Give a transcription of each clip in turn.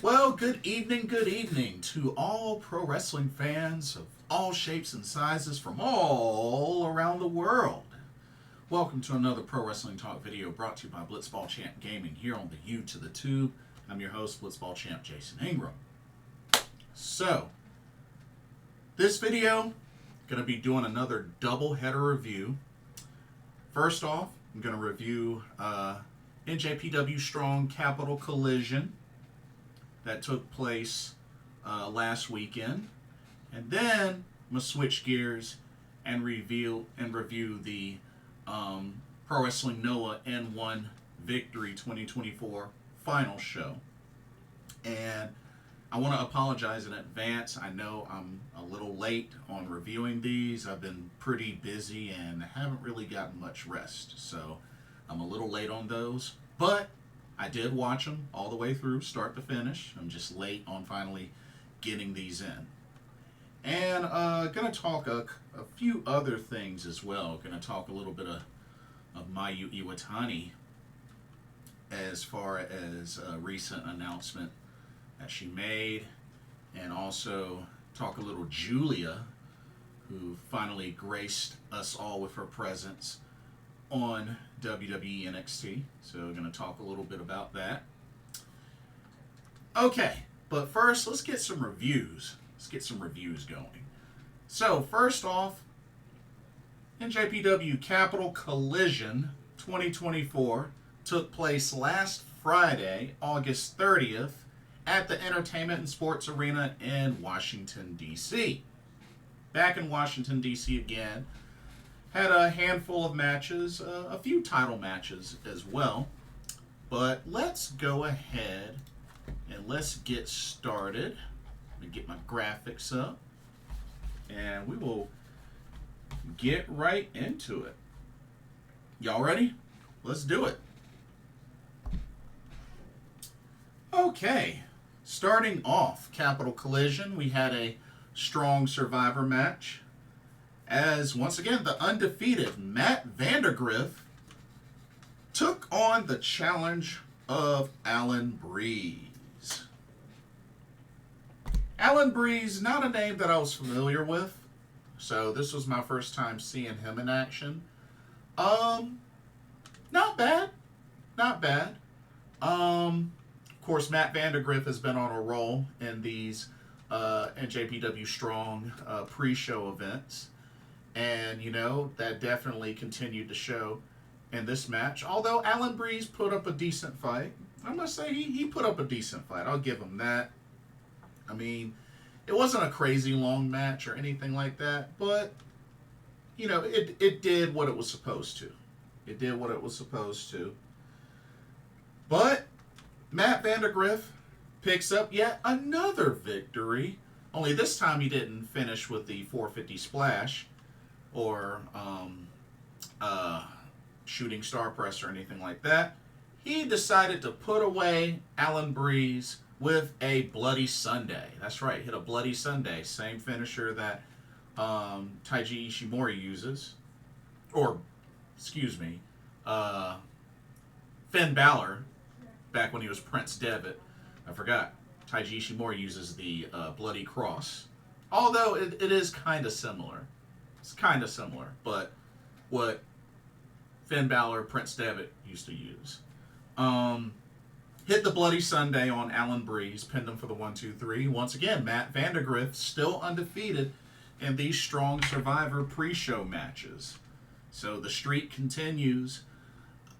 Well, good evening to all pro wrestling fans of all shapes and sizes from all around the world. Welcome to another Pro Wrestling Talk video brought to you by Blitzball Champ Gaming here on the U to the Tube. I'm your host, Blitzball Champ Jason Ingram. So, this video, going to be doing another double header review. First off, I'm going to review NJPW Strong Capital Collision that took place last weekend. And then I'm going to switch gears and review the Pro Wrestling Noah N-1 Victory 2024 final show. And I want to apologize in advance. I know I'm a little late on reviewing these. I've been pretty busy and haven't really gotten much rest. So I'm a little late on those. But I did watch them all the way through, start to finish. I'm just late on finally getting these in. And going to talk a few other things as well. Going to talk a little bit of Mayu Iwatani as far as a recent announcement that she made. And also talk a little Julia, who finally graced us all with her presence on WWE NXT. So we're going to talk a little bit about that. Okay, but first, let's get some reviews. Let's get some reviews going. So, first off, NJPW Capital Collision 2024 took place last Friday, August 30th, at the Entertainment and Sports Arena in Washington, D.C. Back in Washington, D.C. again. Had a handful of matches, a few title matches as well. But let's go ahead and let's get started. Let me get my graphics up. And we will get right into it. Y'all ready? Let's do it. Okay. Starting off, Capital Collision, we had a strong Survivor match. As, once again, the undefeated Matt Vandagriff took on the challenge of Allan Breeze. Allan Breeze, not a name that I was familiar with, so this was my first time seeing him in action. Not bad. Not bad. Of course, Matt Vandagriff has been on a roll in these NJPW Strong pre-show events. And, you know, that definitely continued to show in this match. Although Allan Breeze put up a decent fight. I must say he put up a decent fight. I'll give him that. I mean, it wasn't a crazy long match or anything like that. But, you know, it did what it was supposed to. It did what it was supposed to. But Matt Vandagriff picks up yet another victory. Only this time he didn't finish with the 450 splash or shooting star press or anything like that. He decided to put away Allan Breeze with a Bloody Sunday. That's right, hit a Bloody Sunday. Same finisher that Taiji Ishimori uses. Or, excuse me, Finn Balor, back when he was Prince Devitt. I forgot. Taiji Ishimori uses the Bloody Cross. Although it is kind of similar. It's kind of similar, but what Finn Balor, Prince Devitt used to use. Hit the Bloody Sunday on Allan Breeze, pinned him for the 1-2-3. Once again, Matt Vandagriff still undefeated in these Strong Survivor pre-show matches. So the streak continues.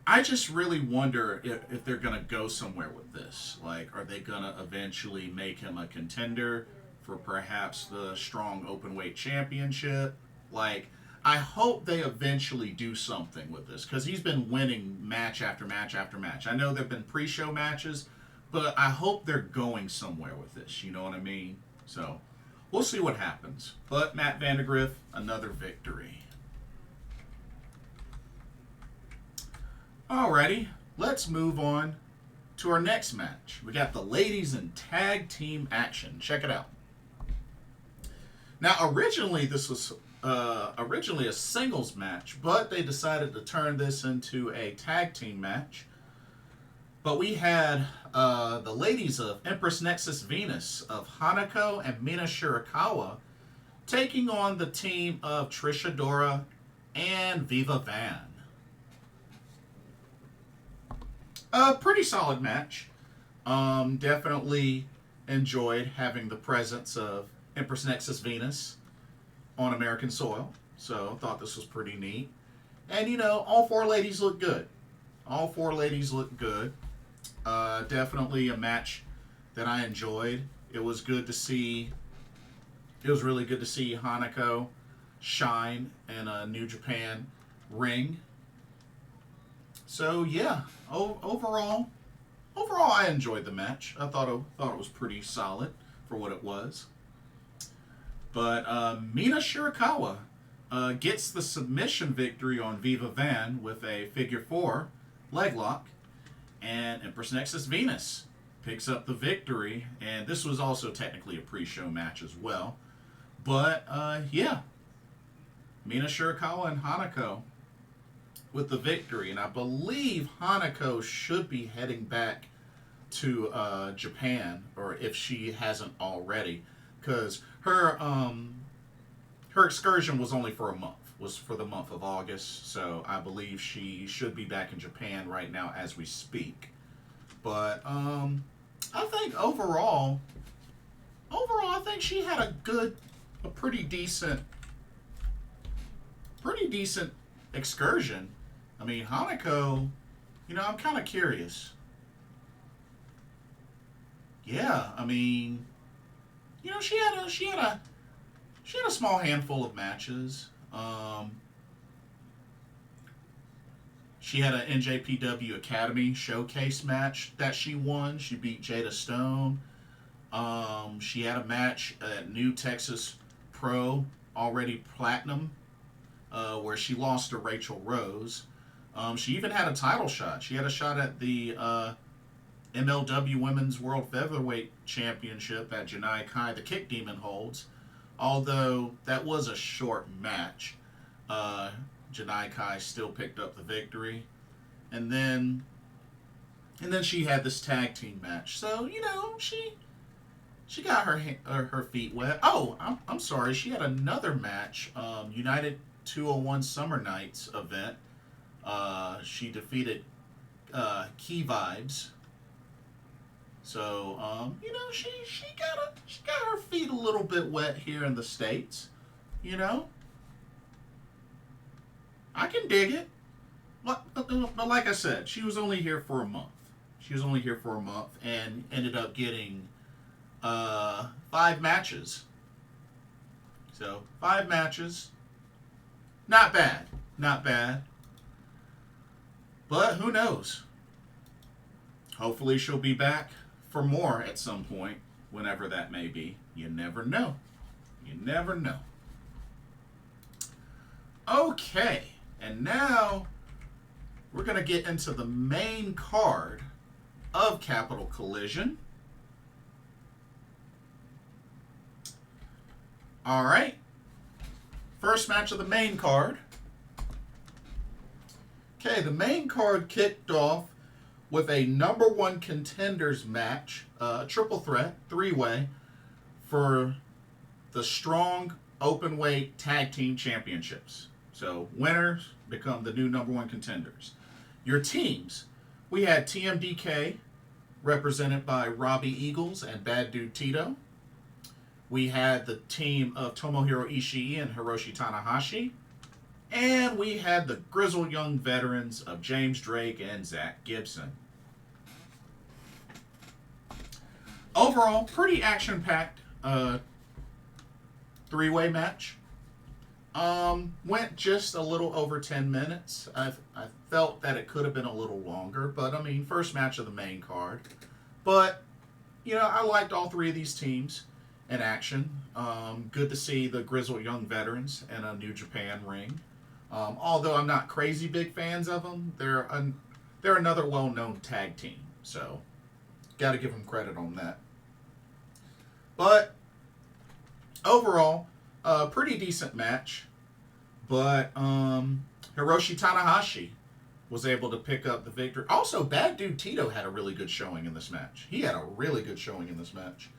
I just really wonder if they're going to go somewhere with this. Like, are they going to eventually make him a contender for perhaps the Strong Openweight Championship? Like, I hope they eventually do something with this, because he's been winning match after match after match. I know there have been pre-show matches, but I hope they're going somewhere with this, you know what I mean? So, we'll see what happens. But Matt Vandagriff, another victory. Alrighty, let's move on to our next match. We got the ladies in tag team action. Check it out. Now, originally this was a singles match, but they decided to turn this into a tag team match. But we had the ladies of Empress Nexus Venus of HANAKO and Mina Shirakawa taking on the team of Trish, Adora and Viva Van. A pretty solid match. Definitely enjoyed having the presence of Empress Nexus Venus on American soil. So thought this was pretty neat. And you know, all four ladies look good. All four ladies look good. Definitely a match that I enjoyed. It was good to see. It was really good to see HANAKO shine in a New Japan ring. So yeah, overall I enjoyed the match. I thought it was pretty solid for what it was. But Mina Shirakawa gets the submission victory on Viva Van with a figure 4 leg lock, and Empress Nexus Venus picks up the victory. And this was also technically a pre-show match as well. But yeah, Mina Shirakawa and HANAKO with the victory, and I believe HANAKO should be heading back to Japan, or if she hasn't already, because her excursion was only for a month, was for the month of August, so I believe she should be back in Japan right now as we speak. But I think overall, I think she had a pretty decent excursion. I mean, HANAKO, you know, I'm kind of curious. Yeah, I mean, you know, she had a small handful of matches. She had an NJPW Academy showcase match that she won. She beat Jada Stone. She had a match at New Texas Pro, already platinum, where she lost to Rachel Rose. She even had a title shot. She had a shot at the MLW Women's World Featherweight Championship that Janai Kai, the Kick Demon, holds. Although that was a short match, Janai Kai still picked up the victory. And then she had this tag team match. So, you know, she got her feet wet. Oh, I'm sorry. She had another match, United 201 Summer Nights event. She defeated Key Vibes. So, you know, she got her feet a little bit wet here in the States. You know, I can dig it. But like I said, she was only here for a month. She was only here for a month and ended up getting 5 matches. So 5 matches. Not bad. Not bad. But who knows? Hopefully she'll be back for more at some point, whenever that may be. You never know. You never know. Okay, and now we're going to get into the main card of Capital Collision. All right. First match of the main card. Okay, the main card kicked off with a number 1 contenders match, triple threat, 3-way, for the Strong Openweight Tag Team Championships. So winners become the new number 1 contenders. Your teams, we had TMDK, represented by Robbie Eagles and Bad Dude Tito. We had the team of Tomohiro Ishii and Hiroshi Tanahashi. And we had the grizzled young veterans of James Drake and Zack Gibson. Overall, pretty action-packed 3-way match. Went just a little over 10 minutes. I felt that it could have been a little longer, but I mean, first match of the main card. But, you know, I liked all 3 of these teams in action. Good to see the grizzled young veterans in a New Japan ring. Although I'm not crazy big fans of them, they're another well-known tag team, so got to give them credit on that. But overall, pretty decent match. But Hiroshi Tanahashi was able to pick up the victory. Also, Bad Dude Tito had a really good showing in this match. He had a really good showing in this match.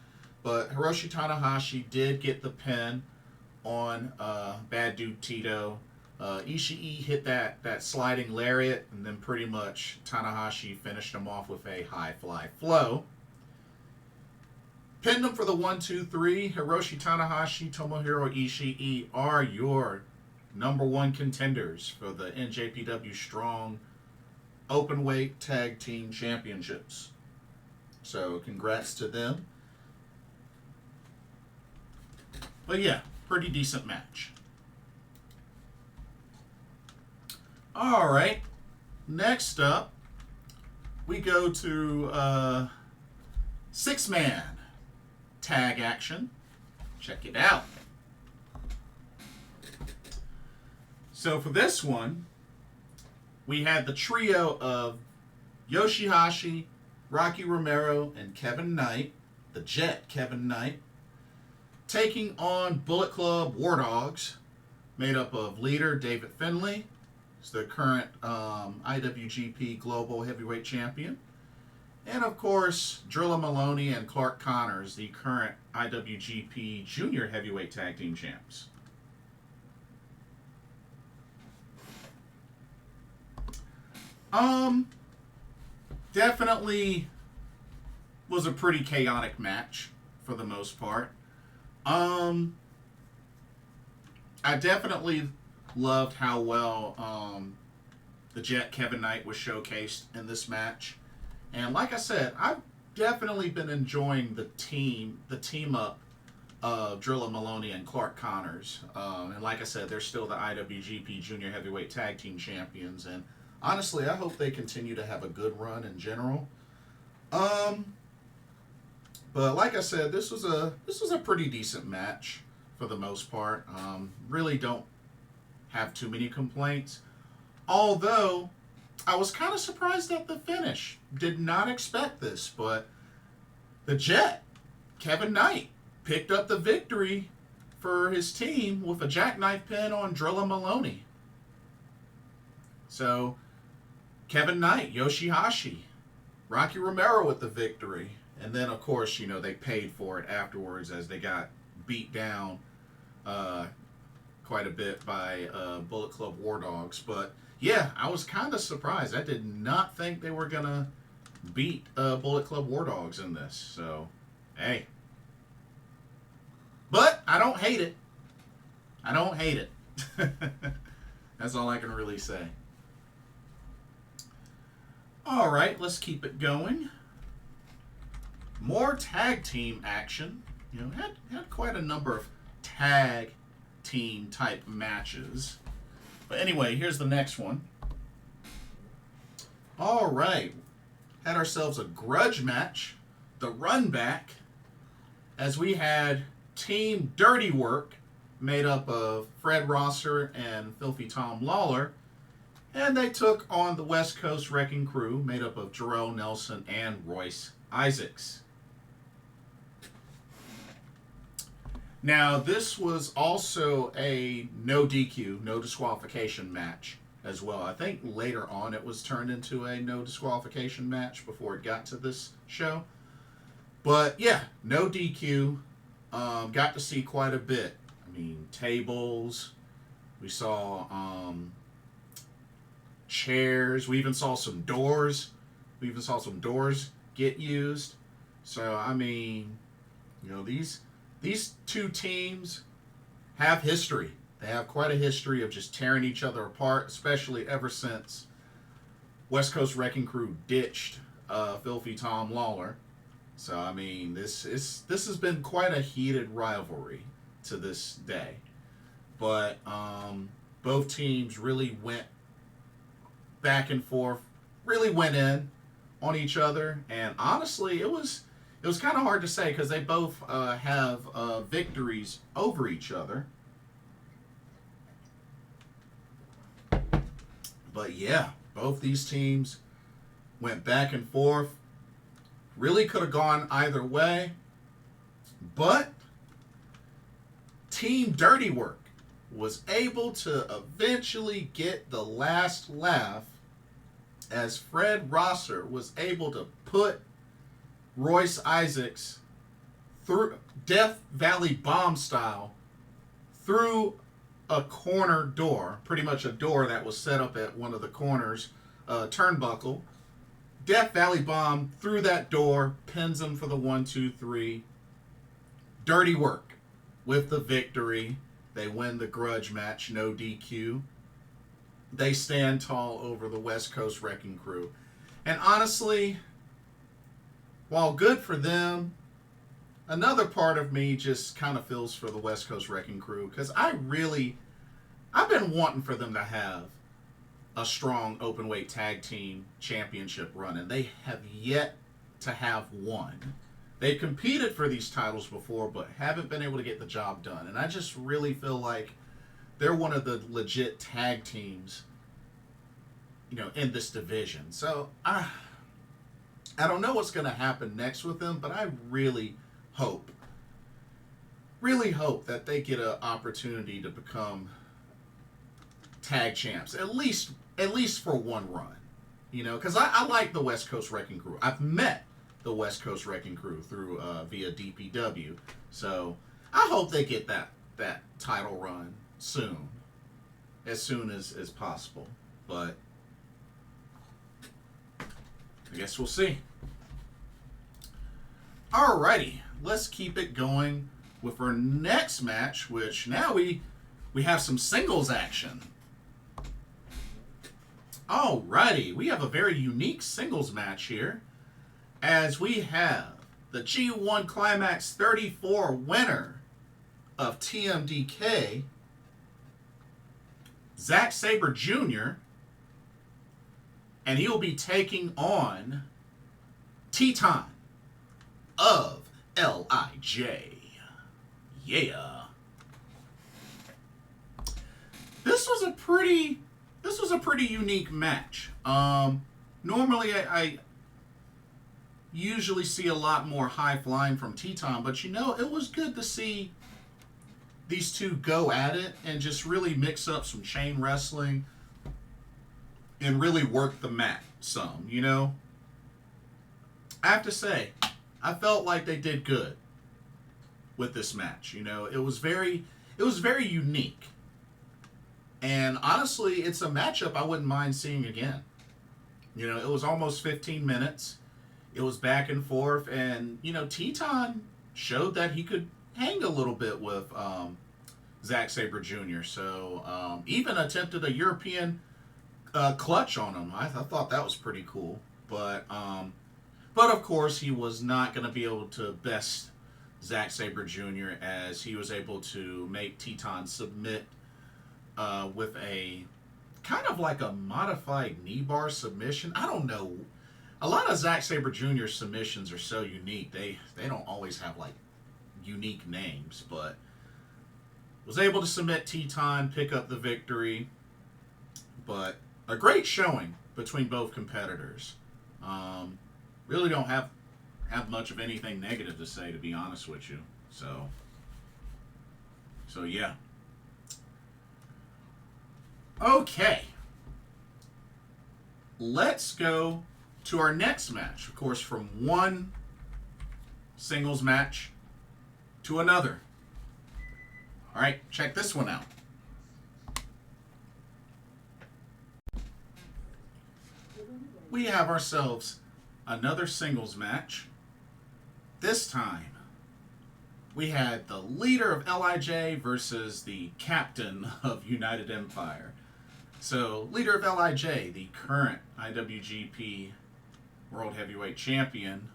But Hiroshi Tanahashi did get the pin on Bad Dude Tito. Ishii hit that sliding lariat, and then pretty much Tanahashi finished him off with a high fly flow. Pinned him for the 1-2-3. Hiroshi Tanahashi, Tomohiro Ishii are your #1 contenders for the NJPW Strong Openweight Tag Team Championships. So congrats to them. But yeah, pretty decent match. Alright, next up, we go to 6-man tag action. Check it out. So for this one, we had the trio of YOSHI-HASHI, Rocky Romero, and Kevin Knight, the Jet Kevin Knight, taking on Bullet Club War Dogs, made up of leader David Finlay, who's the current IWGP Global Heavyweight Champion, and of course Drilla Moloney and Clark Connors, the current IWGP Junior Heavyweight Tag Team Champs. Definitely was a pretty chaotic match for the most part. I definitely loved how well the Jet Kevin Knight was showcased in this match. And like I said, I've definitely been enjoying the team up of Drilla Moloney and Clark Connors. And like I said, they're still the IWGP Junior Heavyweight Tag Team Champions. And honestly, I hope they continue to have a good run in general. But like I said, this was a pretty decent match for the most part. Really don't have too many complaints. Although, I was kind of surprised at the finish. Did not expect this, but the Jet, Kevin Knight, picked up the victory for his team with a jackknife pin on Drilla Moloney. So, Kevin Knight, YOSHI-HASHI, Rocky Romero with the victory. And then, of course, you know, they paid for it afterwards as they got beat down quite a bit by Bullet Club War Dogs. But, yeah, I was kind of surprised. I did not think they were going to beat Bullet Club War Dogs in this. So, hey. But I don't hate it. I don't hate it. That's all I can really say. All right, let's keep it going. More tag team action. You know, had quite a number of tag team type matches. But anyway, here's the next one. All right, had ourselves a grudge match, the run back, as we had Team Dirty Work, made up of Fred Rosser and Filthy Tom Lawlor, and they took on the West Coast Wrecking Crew, made up of Jorel Nelson and Royce Isaacs. Now, this was also a no DQ, no disqualification match as well. I think later on it was turned into a no disqualification match before it got to this show. But yeah, no DQ. Got to see quite a bit. I mean, tables. We saw chairs. We even saw some doors. Get used. So, I mean, you know, these two teams have history. They have quite a history of just tearing each other apart, especially ever since West Coast Wrecking Crew ditched Filthy Tom Lawlor. So, I mean, this has been quite a heated rivalry to this day. But both teams really went back and forth, really went in on each other. And honestly, it was kind of hard to say because they both have victories over each other. But yeah, both these teams went back and forth. Really could have gone either way. But Team Dirty Work was able to eventually get the last laugh as Fred Rosser was able to put Royce Isaacs through Death Valley Bomb style through a corner door, pretty much a door that was set up at one of the corners, turnbuckle. Death Valley Bomb through that door, pins him for the 1-2-3. Dirty work with the victory. They win the grudge match, no DQ. They stand tall over the West Coast Wrecking Crew. And honestly, while good for them, another part of me just kind of feels for the West Coast Wrecking Crew, because I've been wanting for them to have a strong openweight tag team championship run, and they have yet to have one. They've competed for these titles before, but haven't been able to get the job done. And I just really feel like they're one of the legit tag teams, in this division. So I don't know what's going to happen next with them, but I really hope that they get an opportunity to become tag champs, at least for one run, because I like the West Coast Wrecking Crew. I've met the West Coast Wrecking Crew through via DPW, so I hope they get that title run soon as possible. But I guess we'll see. Alrighty, let's keep it going with our next match, which now we have some singles action. Alrighty, we have a very unique singles match here, as we have the G1 Climax 34 winner of TMDK, Zack Sabre Jr., and he'll be taking on Teton of LIJ. Yeah. This was a pretty unique match. Normally I usually see a lot more high flying from Teton, but it was good to see these two go at it and just really mix up some chain wrestling and really work the mat some, I have to say, I felt like they did good with this match. It was very unique. And honestly, it's a matchup I wouldn't mind seeing again. It was almost 15 minutes. It was back and forth, and Teton showed that he could hang a little bit with Zack Sabre Jr. So even attempted a European clutch on him. I thought that was pretty cool. But of course, he was not going to be able to best Zack Sabre Jr. as he was able to make Teton submit with a kind of like a modified knee bar submission. I don't know. A lot of Zack Sabre Jr. submissions are so unique. They don't always have like unique names, but was able to submit Teton, pick up the victory. But a great showing between both competitors. Really don't have much of anything negative to say, to be honest with you. So yeah. Okay. Let's go to our next match. Of course, from one singles match to another. All right, check this one out. We have ourselves another singles match. This time, we had the leader of LIJ versus the captain of United Empire. So, leader of LIJ, the current IWGP World Heavyweight Champion,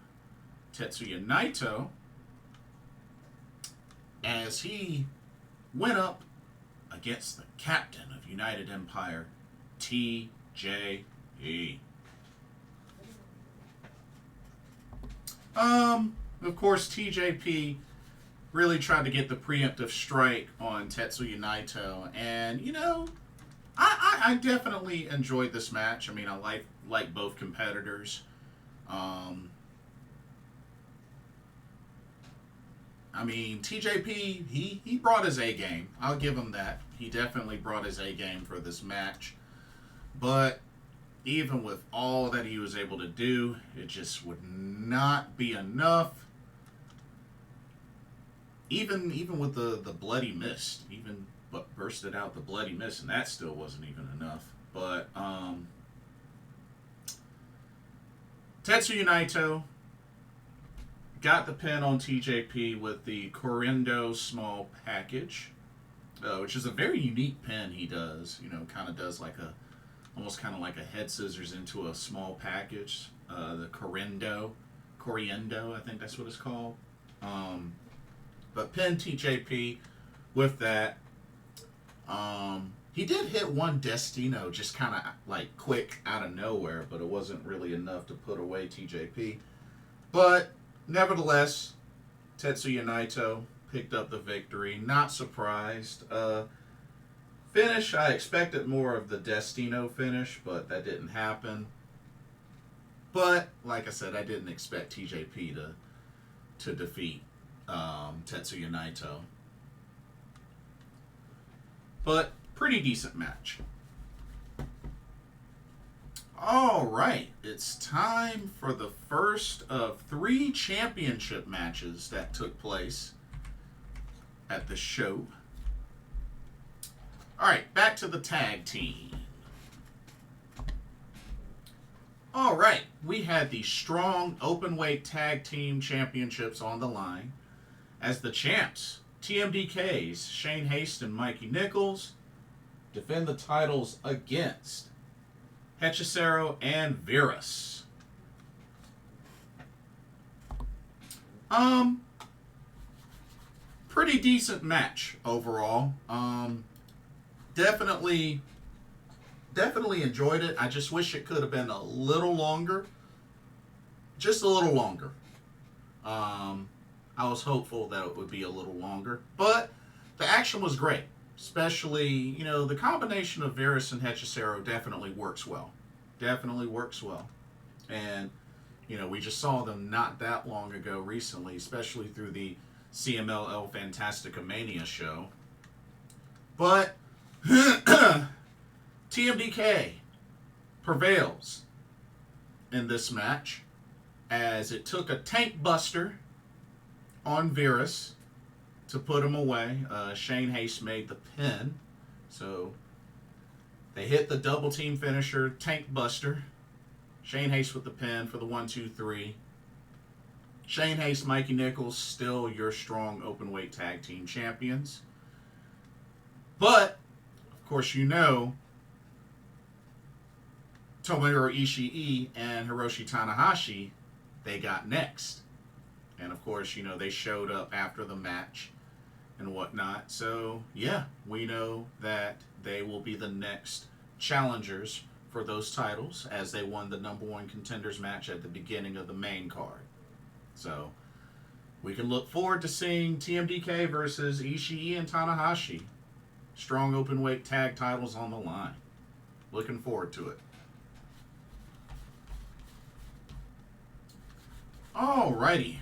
Tetsuya Naito, as he went up against the captain of United Empire, TJP. Of course, TJP really tried to get the preemptive strike on Tetsuya Naito, and I definitely enjoyed this match. I mean, I like both competitors. I mean, TJP, he brought his A game. I'll give him that. He definitely brought his A game for this match. But even with all that he was able to do, it just would not be enough. Even with the bloody mist, even but bursted out the bloody mist, and that still wasn't even enough. But Tetsuya Naito got the pin on TJP with the Correndo small package, which is a very unique pin he does. You know, kind of does like almost kind of like a head scissors into a small package. The Correndo, I think that's what it's called. But pin TJP with that. He did hit one Destino just kind of like quick out of nowhere, but it wasn't really enough to put away TJP. But nevertheless, Tetsuya Naito picked up the victory. Not surprised. Finish, I expected more of the Destino finish, but that didn't happen. But, like I said, I didn't expect TJP to defeat Tetsuya Naito. But, pretty decent match. Alright, it's time for the first of 3 championship matches that took place at the show. Alright, back to the tag team. Alright, we had the Strong Openweight Tag Team Championships on the line as the champs, TMDK's Shane Haste and Mikey Nichols, defend the titles against Hechicero and Virus. Pretty decent match overall. Definitely enjoyed it. I just wish it could have been a little longer. Just a little longer. I was hopeful that it would be a little longer. But the action was great. Especially, you know, the combination of Virus and Hechicero definitely works well. Definitely works well. And, you know, we just saw them not that long ago recently, especially through the CML El Fantastica Mania show. But TMDK prevails in this match as it took a tank buster on Virus to put him away. Shane Haste made the pin. So they hit the double team finisher, tank buster. Shane Haste with the pin for the 1-2-3. Shane Haste, Mikey Nichols, still your Strong Openweight Tag Team Champions. But, of course, you know, Tomohiro Ishii and Hiroshi Tanahashi, they got next. And, of course, you know, they showed up after the match and whatnot. So, yeah, we know that they will be the next challengers for those titles as they won the #1 contenders match at the beginning of the main card. So, we can look forward to seeing TMDK versus Ishii and Tanahashi. Strong Openweight tag titles on the line. Looking forward to it. Alrighty.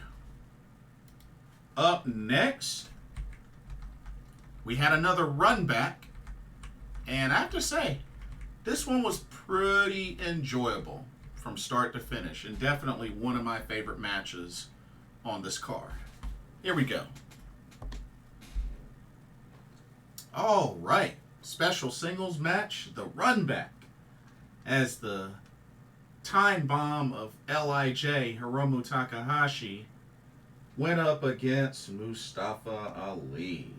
Up next, we had another run back. And I have to say, this one was pretty enjoyable from start to finish. And definitely one of my favorite matches on this card. Here we go. All right. Special singles match, the run back. As the time bomb of LIJ, Hiromu Takahashi, went up against Mustafa Ali.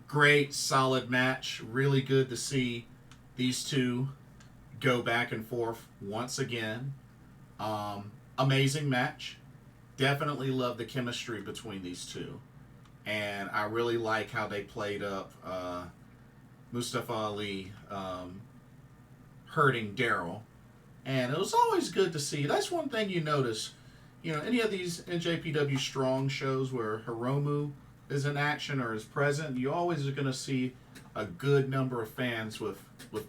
Great, solid match. Really good to see these two go back and forth once again. Amazing match. Definitely love the chemistry between these two. And I really like how they played up Mustafa Ali hurting Daryl. And it was always good to see. That's one thing you notice. You know, any of these NJPW Strong shows where Hiromu is in action or is present, you always are going to see a good number of fans with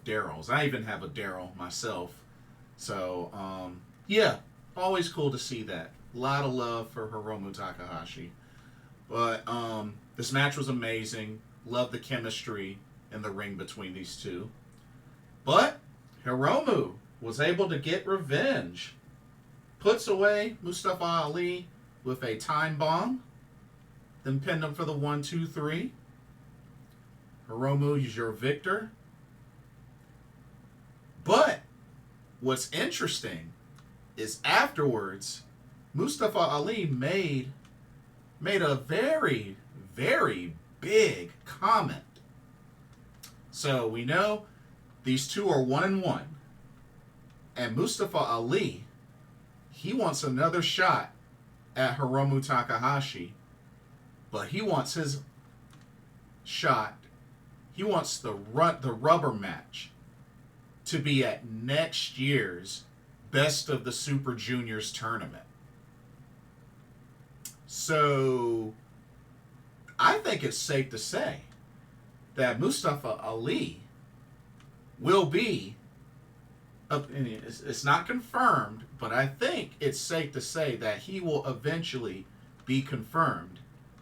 Daryls. I even have a Daryl myself. So, yeah, always cool to see that. A lot of love for Hiromu Takahashi. But this match was amazing. Love the chemistry in the ring between these two. But Hiromu was able to get revenge. Puts away Mustafa Ali with a time bomb. Then pinned him for the 1, 2, 3. Hiromu is your victor. But what's interesting is afterwards, Mustafa Ali made a very, very big comment. So we know these two are 1-1. And Mustafa Ali, he wants another shot at Hiromu Takahashi. But he wants his shot, he wants the rubber match to be at next year's Best of the Super Juniors tournament. So I think it's safe to say that Mustafa Ali will be, it's not confirmed, but I think it's safe to say that he will eventually be confirmed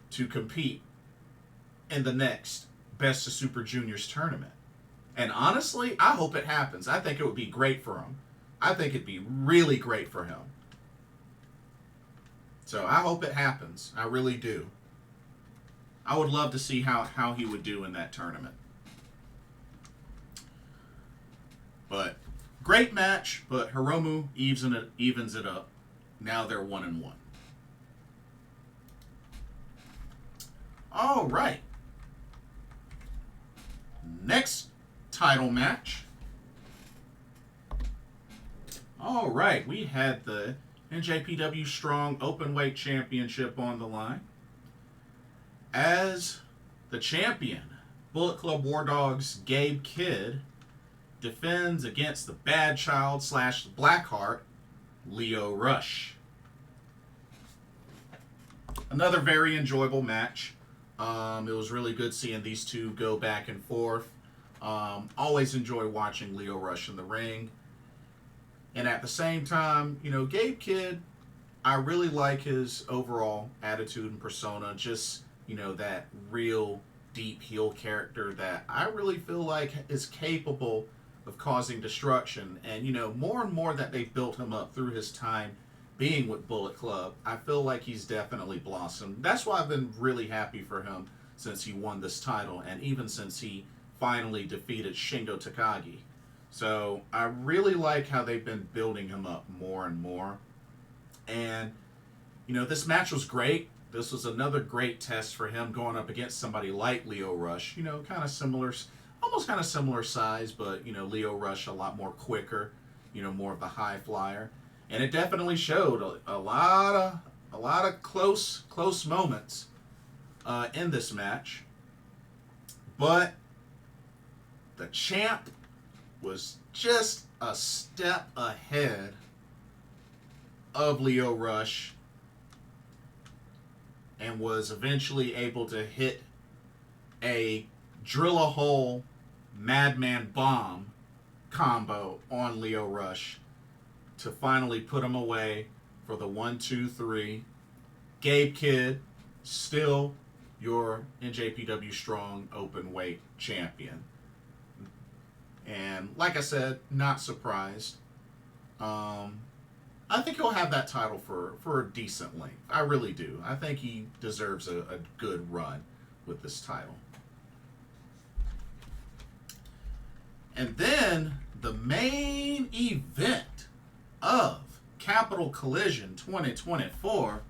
to compete in the next Best of Super Juniors tournament. And honestly, I hope it happens. I think it would be great for him. I think it'd be really great for him. So I hope it happens. I really do. I would love to see how he would do in that tournament. But great match, but Hiromu evens it up. Now they're 1-1. All right. Next title match. All right, we had the NJPW Strong Openweight Championship on the line. As the champion, Bullet Club War Dogs Gabe Kidd defends against the Bad Child / Blackheart, Lio Rush. Another very enjoyable match. It was really good seeing these two go back and forth. Always enjoy watching Lio Rush in the ring. And at the same time, you know, Gabe Kidd, I really like his overall attitude and persona. Just, you know, that real deep heel character that I really feel like is capable of causing destruction. And, you know, more and more that they've built him up through his time being with Bullet Club, I feel like he's definitely blossomed. That's why I've been really happy for him since he won this title, and even since he finally defeated Shingo Takagi. So I really like how they've been building him up more and more. And, you know, this match was great. This was another great test for him going up against somebody like Lio Rush. You know, kind of similar, almost kind of similar size, but, you know, Lio Rush a lot more quicker, you know, more of the high flyer. And it definitely showed a lot of close moments in this match. But the champ was just a step ahead of Lio Rush and was eventually able to hit a drill a hole Madman Bomb combo on Lio Rush to finally put him away for the 1, 2, 3. Gabe Kidd, still your NJPW Strong Openweight champion. And like I said, not surprised. I think he'll have that title for a decent length. I really do. I think he deserves a good run with this title. And then the main event of Capital Collision 2024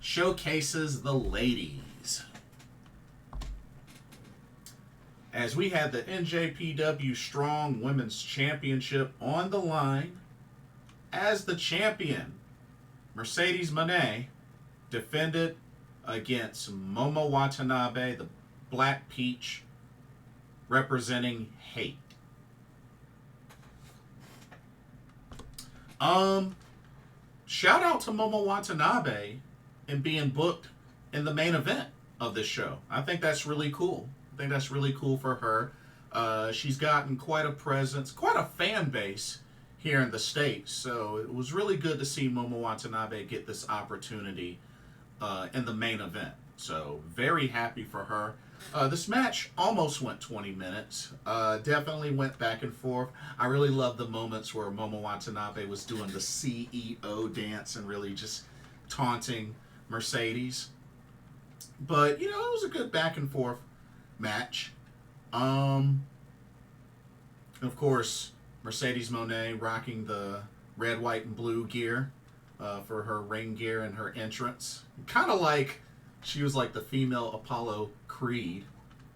showcases the ladies. As we had the NJPW Strong Women's Championship on the line, as the champion, Mercedes Moné defended against Momo Watanabe, the Black Peach, representing Hate. Shout out to Momo Watanabe and being booked in the main event of this show. I think that's really cool. I think that's really cool for her. She's gotten quite a presence, quite a fan base here in the States. So it was really good to see Momo Watanabe get this opportunity in the main event. So very happy for her. This match almost went 20 minutes. Definitely went back and forth. I really loved the moments where Momo Watanabe was doing the CEO dance and really just taunting Mercedes. But, you know, it was a good back and forth match. Of course, Mercedes Moné rocking the red, white, and blue gear for her ring gear and her entrance. Kind of like she was like the female Apollo Creed.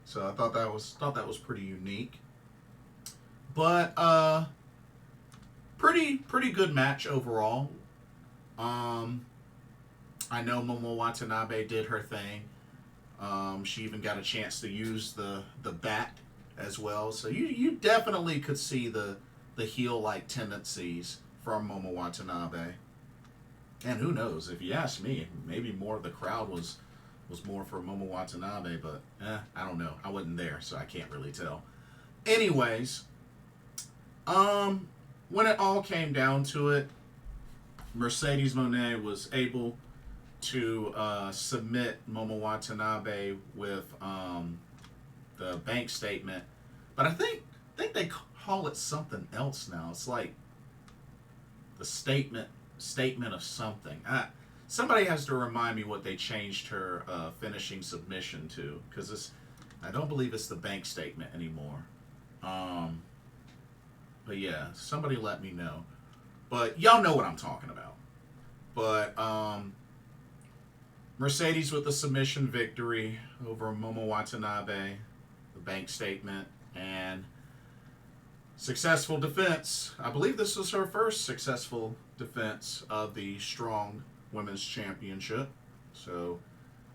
So I thought that was pretty unique. But pretty good match overall. I know Momo Watanabe did her thing. She even got a chance to use the bat as well. So you definitely could see the heel-like tendencies from Momo Watanabe. And who knows, if you ask me, maybe more of the crowd was more for Momo Watanabe, but I don't know. I wasn't there, so I can't really tell. Anyways, when it all came down to it, Mercedes Moné was able to submit Momo Watanabe with the bank statement, but I think they call it something else now. It's like the statement of something. Somebody has to remind me what they changed her finishing submission to, because I don't believe it's the bank statement anymore. But yeah, somebody let me know. But y'all know what I'm talking about. But Mercedes with the submission victory over Momo Watanabe, the bank statement, and successful defense. I believe this was her first successful defense of the Strong Women's Championship. So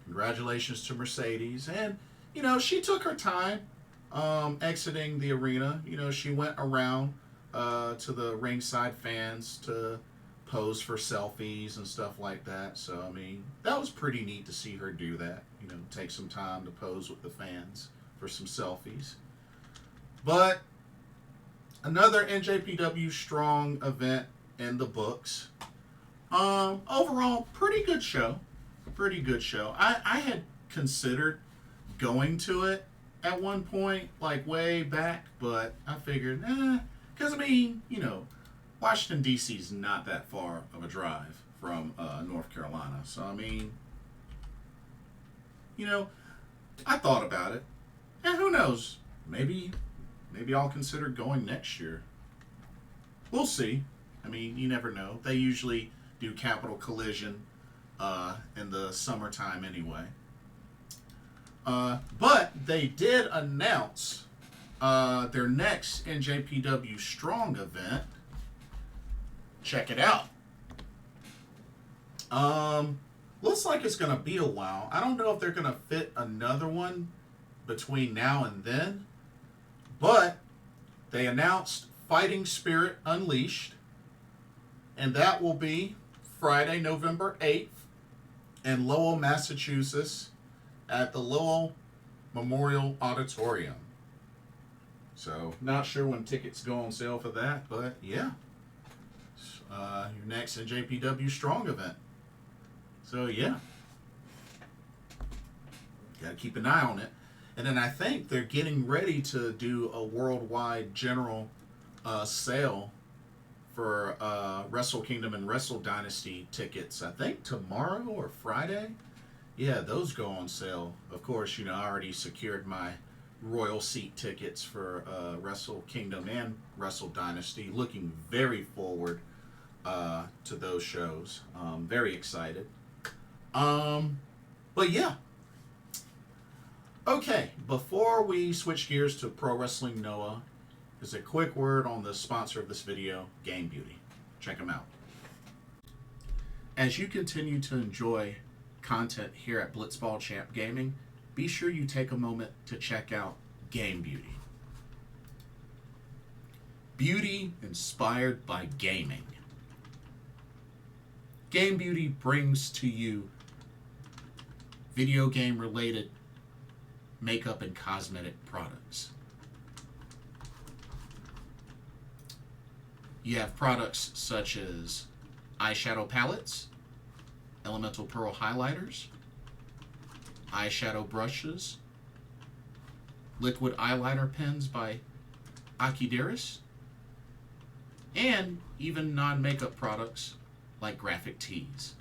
congratulations to Mercedes. And, you know, she took her time exiting the arena. You know, she went around to the ringside fans to pose for selfies and stuff like that. So, I mean, that was pretty neat to see her do that. You know, take some time to pose with the fans for some selfies. But another NJPW Strong event in the books. Overall, pretty good show. Pretty good show. I had considered going to it at one point, like way back, but I figured, because I mean, you know, Washington, D.C. is not that far of a drive from North Carolina. So, I mean, you know, I thought about it. And who knows? Maybe I'll consider going next year. We'll see. I mean, you never know. They usually do Capital Collision in the summertime anyway. But they did announce their next NJPW Strong event. Check it out. Looks like it's going to be a while. I don't know if they're going to fit another one between now and then. But they announced Fighting Spirit Unleashed. And that will be Friday, November 8th in Lowell, Massachusetts at the Lowell Memorial Auditorium. So, not sure when tickets go on sale for that, but yeah. Your next NJPW Strong event. So, yeah. Got to keep an eye on it. And then I think they're getting ready to do a worldwide general sale for Wrestle Kingdom and Wrestle Dynasty tickets. I think tomorrow or Friday. Yeah, those go on sale. Of course, you know, I already secured my Royal Seat tickets for Wrestle Kingdom and Wrestle Dynasty. Looking very forward to those shows. Very excited. But yeah. Okay, before we switch gears to Pro Wrestling Noah, just a quick word on the sponsor of this video, Game Beauty. Check them out. As you continue to enjoy content here at Blitzball Champ Gaming, be sure you take a moment to check out Game Beauty. Beauty inspired by gaming. Game Beauty brings to you video game related makeup and cosmetic products. You have products such as eyeshadow palettes, elemental pearl highlighters, eyeshadow brushes, liquid eyeliner pens by Akideris, and even non-makeup products like graphic tees.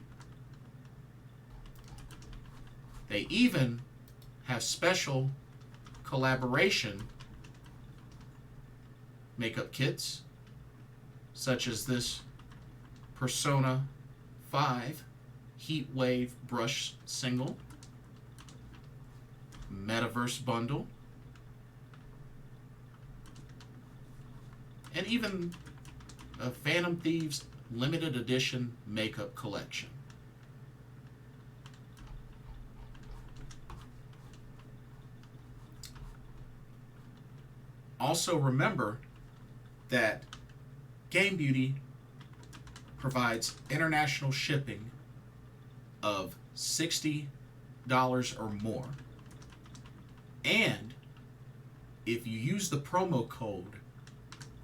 They even have special collaboration makeup kits, such as this Persona 5 Heat Wave Brush Single, Metaverse Bundle, and even a Phantom Thieves limited edition makeup collection. Also remember that Game Beauty provides international shipping of $60 or more. And if you use the promo code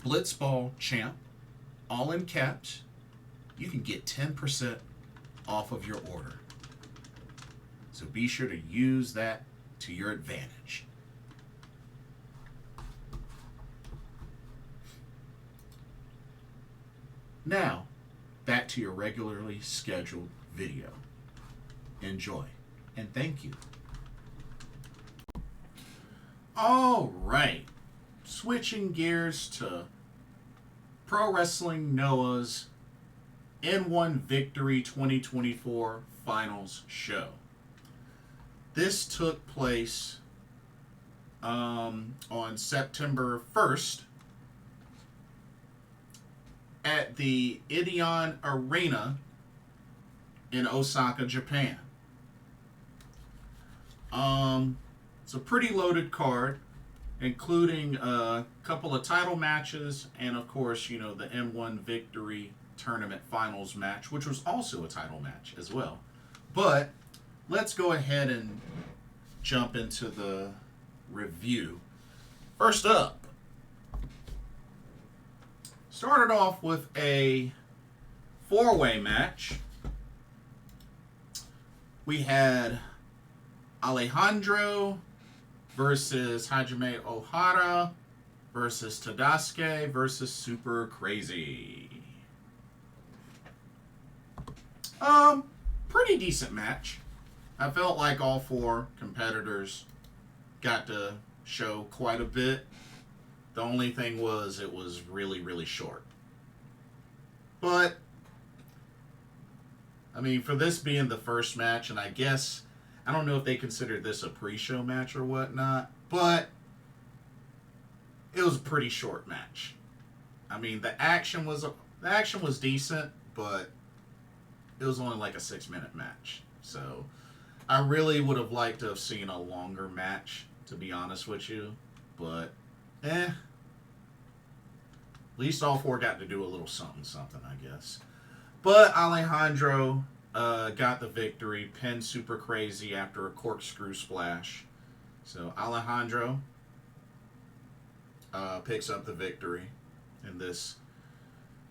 BlitzballChamp, all in caps, you can get 10% off of your order. So be sure to use that to your advantage. Now, back to your regularly scheduled video. Enjoy, and thank you. All right, switching gears to Pro Wrestling Noah's N-1 Victory 2024 Finals Show. This took place on September 1st at the Ideon Arena in Osaka, Japan. It's a pretty loaded card, including a couple of title matches and, of course, you know, the N-1 Victory Tournament Finals match, which was also a title match as well. But let's go ahead and jump into the review. First up, started off with a four-way match. We had Alejandro versus Hajime Ohara versus Tadasuke versus Super Crazy. Pretty decent match. I felt like all four competitors got to show quite a bit. The only thing was it was really, really short. But, I mean, for this being the first match, and I guess, I don't know if they considered this a pre-show match or whatnot, but it was a pretty short match. I mean, the action was decent, but it was only like a 6-minute match. So, I really would have liked to have seen a longer match, to be honest with you. But, at least all four got to do a little something, I guess. But Alejandro got the victory, pinned Super Crazy after a corkscrew splash. So Alejandro picks up the victory in this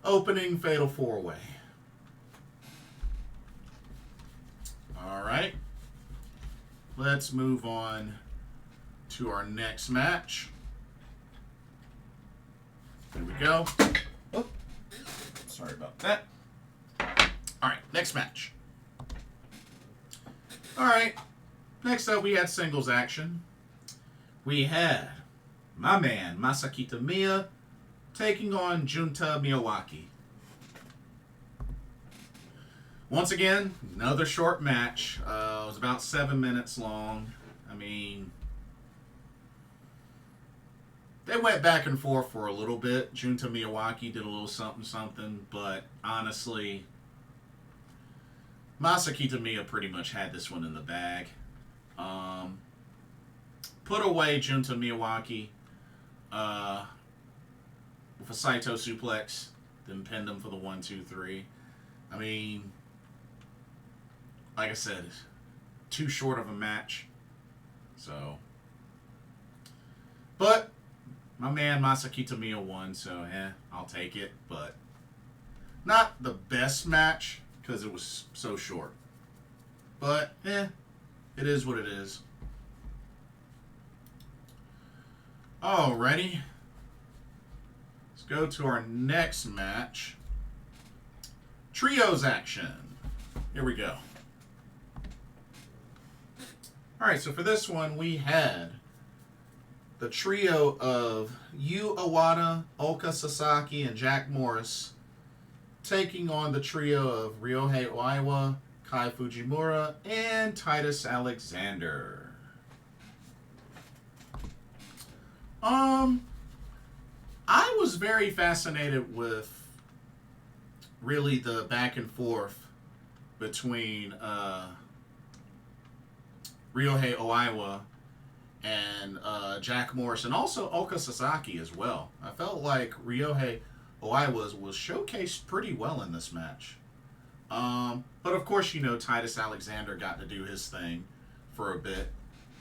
opening Fatal 4-Way. Alright. Let's move on to our next match. There we go. Oh, sorry about that. Alright, next match. Alright, next up we had singles action. We had my man Masakita Miya taking on Junta Miyawaki. Once again, another short match. It was about 7 minutes long. I mean, they went back and forth for a little bit. Junta Miyawaki did a little something, but honestly, Masakita Miya pretty much had this one in the bag. Put away Junta Miyawaki with a Saito suplex, then pinned him for the 1-2-3. I mean, like I said, too short of a match. So, but my man Masakita Miya won, so I'll take it. But not the best match because it was so short. But it is what it is. Alrighty. Let's go to our next match. Trios action. Here we go. Alright, so for this one, we had the trio of Yu Iwata, Oka Sasaki, and Jack Morris taking on the trio of Ryohei Oiwa, Kai Fujimura, and Titus Alexander. I was very fascinated with really the back and forth between Ryohei Oiwa and Jack Morris, and also Oka Sasaki as well. I felt like Ryohei Oiwa was showcased pretty well in this match. But of course, you know, Titus Alexander got to do his thing for a bit.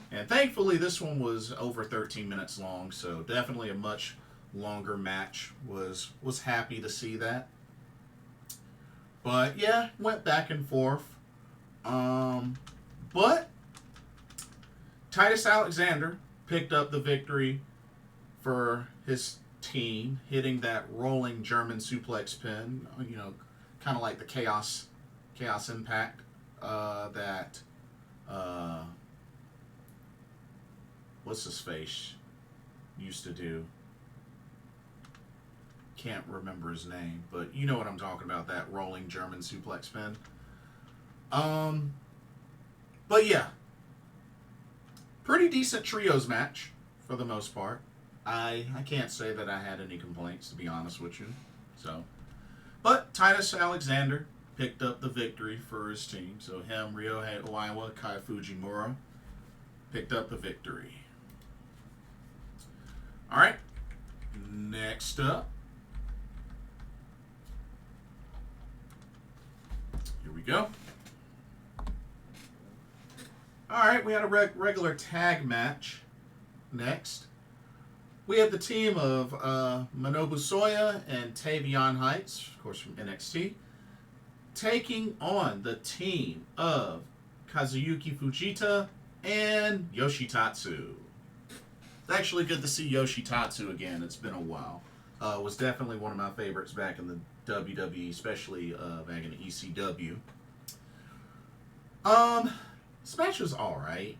And thankfully, this one was over 13 minutes long, so definitely a much longer match. Was happy to see that. But yeah, went back and forth. But Titus Alexander picked up the victory for his team, hitting that rolling German suplex pin. You know, kind of like the Chaos Impact that what's his face used to do. Can't remember his name, but you know what I'm talking about, that rolling German suplex pin. But yeah, pretty decent trios match for the most part. I can't say that I had any complaints, to be honest with you. So, but Titus Alexander picked up the victory for his team. So him, Ryohei Oiwa, Kai Fujimura picked up the victory. All right, next up, here we go. All right, we had a regular tag match next. We have the team of Minobu Soya and Tavion Heights, of course from NXT, taking on the team of Kazuyuki Fujita and Yoshitatsu. It's actually good to see Yoshitatsu again. It's been a while. Was definitely one of my favorites back in the WWE, especially back in the ECW. This match was alright.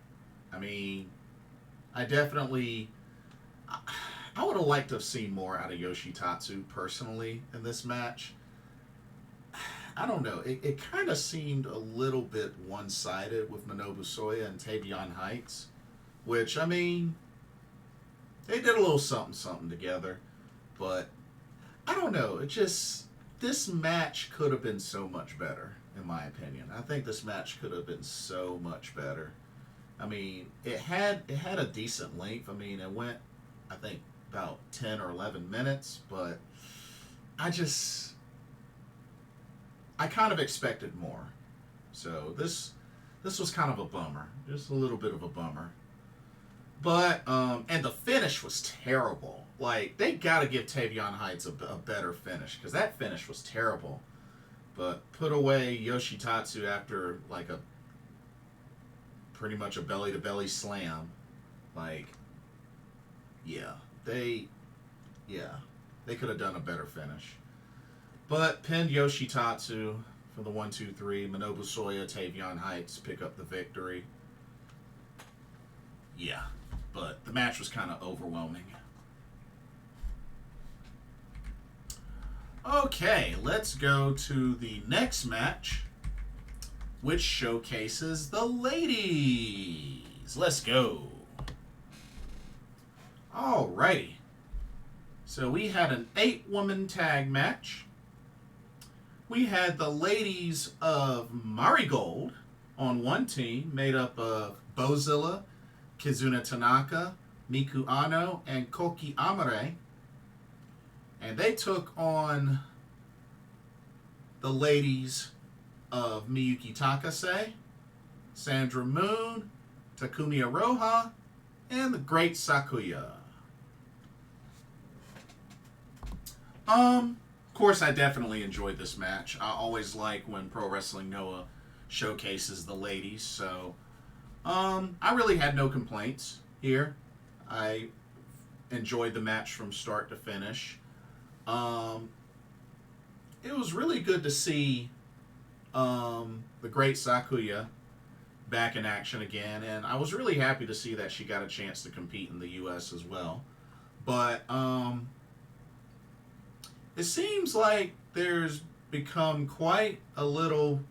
I mean, I would have liked to have seen more out of Yoshitatsu personally in this match. I don't know. It kind of seemed a little bit one-sided with Minobu Soya and Tavion Heights, which, I mean, they did a little something together, but I don't know. This match could have been so much better, in my opinion. I think this match could have been so much better. I mean, it had a decent length. I mean, it went, I think, about 10 or 11 minutes, but I kind of expected more. So this was kind of a bummer. Just a little bit of a bummer. But, and the finish was terrible. Like, they got to give Tavion Heights a better finish, because that finish was terrible. But put away Yoshitatsu after, like, pretty much a belly-to-belly slam. Like, yeah, they could have done a better finish. But pinned Yoshitatsu for the 1-2-3. Minobu Soya, Tavion Heights pick up the victory. Yeah, but the match was kind of overwhelming. Okay, let's go to the next match, which showcases the ladies. Let's go. Alrighty. So we had an 8-woman tag match. We had the ladies of Marigold on one team, made up of Bozilla, Kizuna Tanaka, Miku Ano, and Koki Amare. And they took on the ladies of Miyuki Takase, Sandra Moon, Takumi Aroha, and the Great Sakuya. Of course, I definitely enjoyed this match. I always like when Pro Wrestling Noah showcases the ladies, so I really had no complaints here. I enjoyed the match from start to finish. It was really good to see the great Sakuya back in action again, and I was really happy to see that she got a chance to compete in the U.S. as well. But it seems like there's become quite a little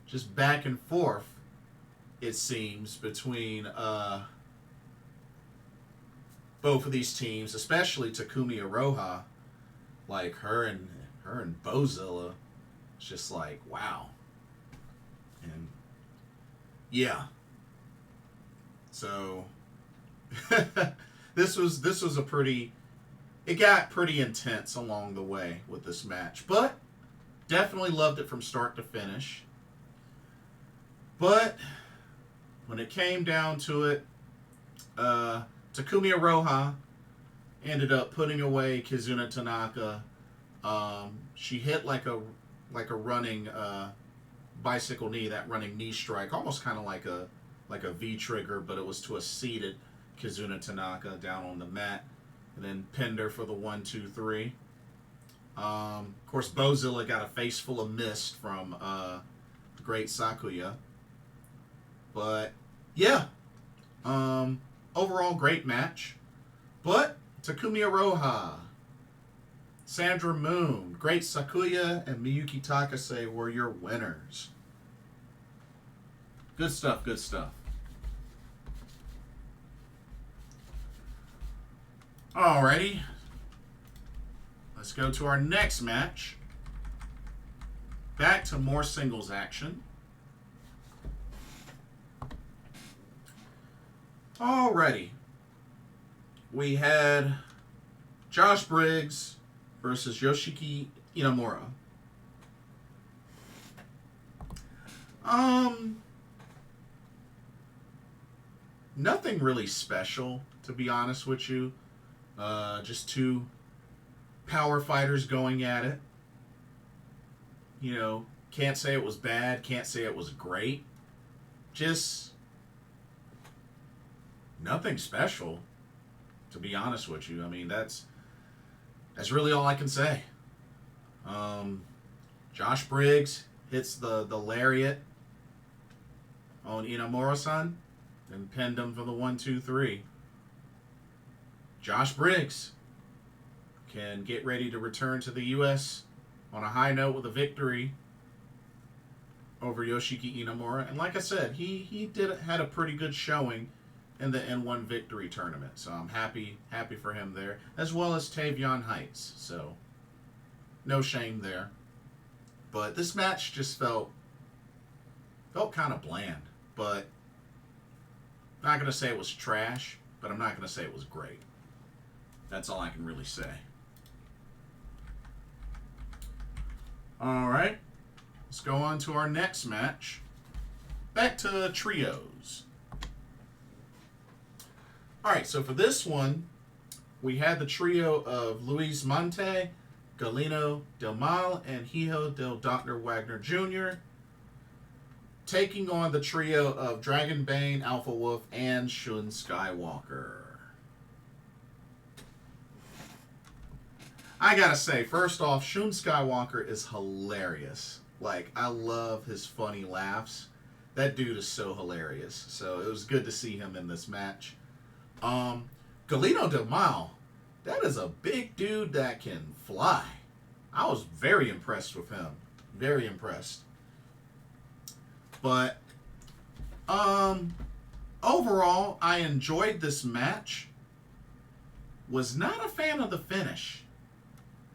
just back and forth, it seems, between both of these teams, especially Takumi Iroha. Like her and Bozilla, it's just like, wow. And yeah, so this was a pretty, it got pretty intense along the way with this match, but definitely loved it from start to finish. But when it came down to it, Takumi Iroha ended up putting away Kizuna Tanaka. She hit like a running bicycle knee, that running knee strike, almost kind of like a V trigger, but it was to a seated Kizuna Tanaka down on the mat, and then pinned her for the 1-2-3. Of course, Bozilla got a face full of mist from the great Sakuya. But yeah, overall great match. But Takumi Iroha, Sandra Moon, great Sakuya, and Miyuki Takase were your winners. Good stuff, good stuff. Alrighty. Let's go to our next match. Back to more singles action. Alrighty. We had Josh Briggs versus Yoshiki Inamura. Nothing really special, to be honest with you. Just two power fighters going at it. You know, can't say it was bad, can't say it was great. Just nothing special, to be honest with you. I mean, that's really all I can say. Josh Briggs hits the lariat on Inamura-san and pinned him for the 1-2-3. Josh Briggs can get ready to return to the U.S. on a high note with a victory over Yoshiki Inamura. And like I said, he had a pretty good showing in the N-1 victory tournament. So I'm happy for him there, as well as Tavion Heights. So no shame there. But this match just felt kind of bland. But I'm not going to say it was trash, but I'm not going to say it was great. That's all I can really say. All right. Let's go on to our next match. Back to trios. All right, so for this one, we had the trio of Luis Mante, Galeno Del Mal, and Hijo del Dr. Wagner Jr., taking on the trio of Dragon Bane, Alpha Wolf, and Shun Skywalker. I gotta say, first off, Shun Skywalker is hilarious. Like, I love his funny laughs. That dude is so hilarious. So it was good to see him in this match. Galeno Del Mal, that is a big dude that can fly. I was very impressed with him. Very impressed. But, overall, I enjoyed this match. Was not a fan of the finish.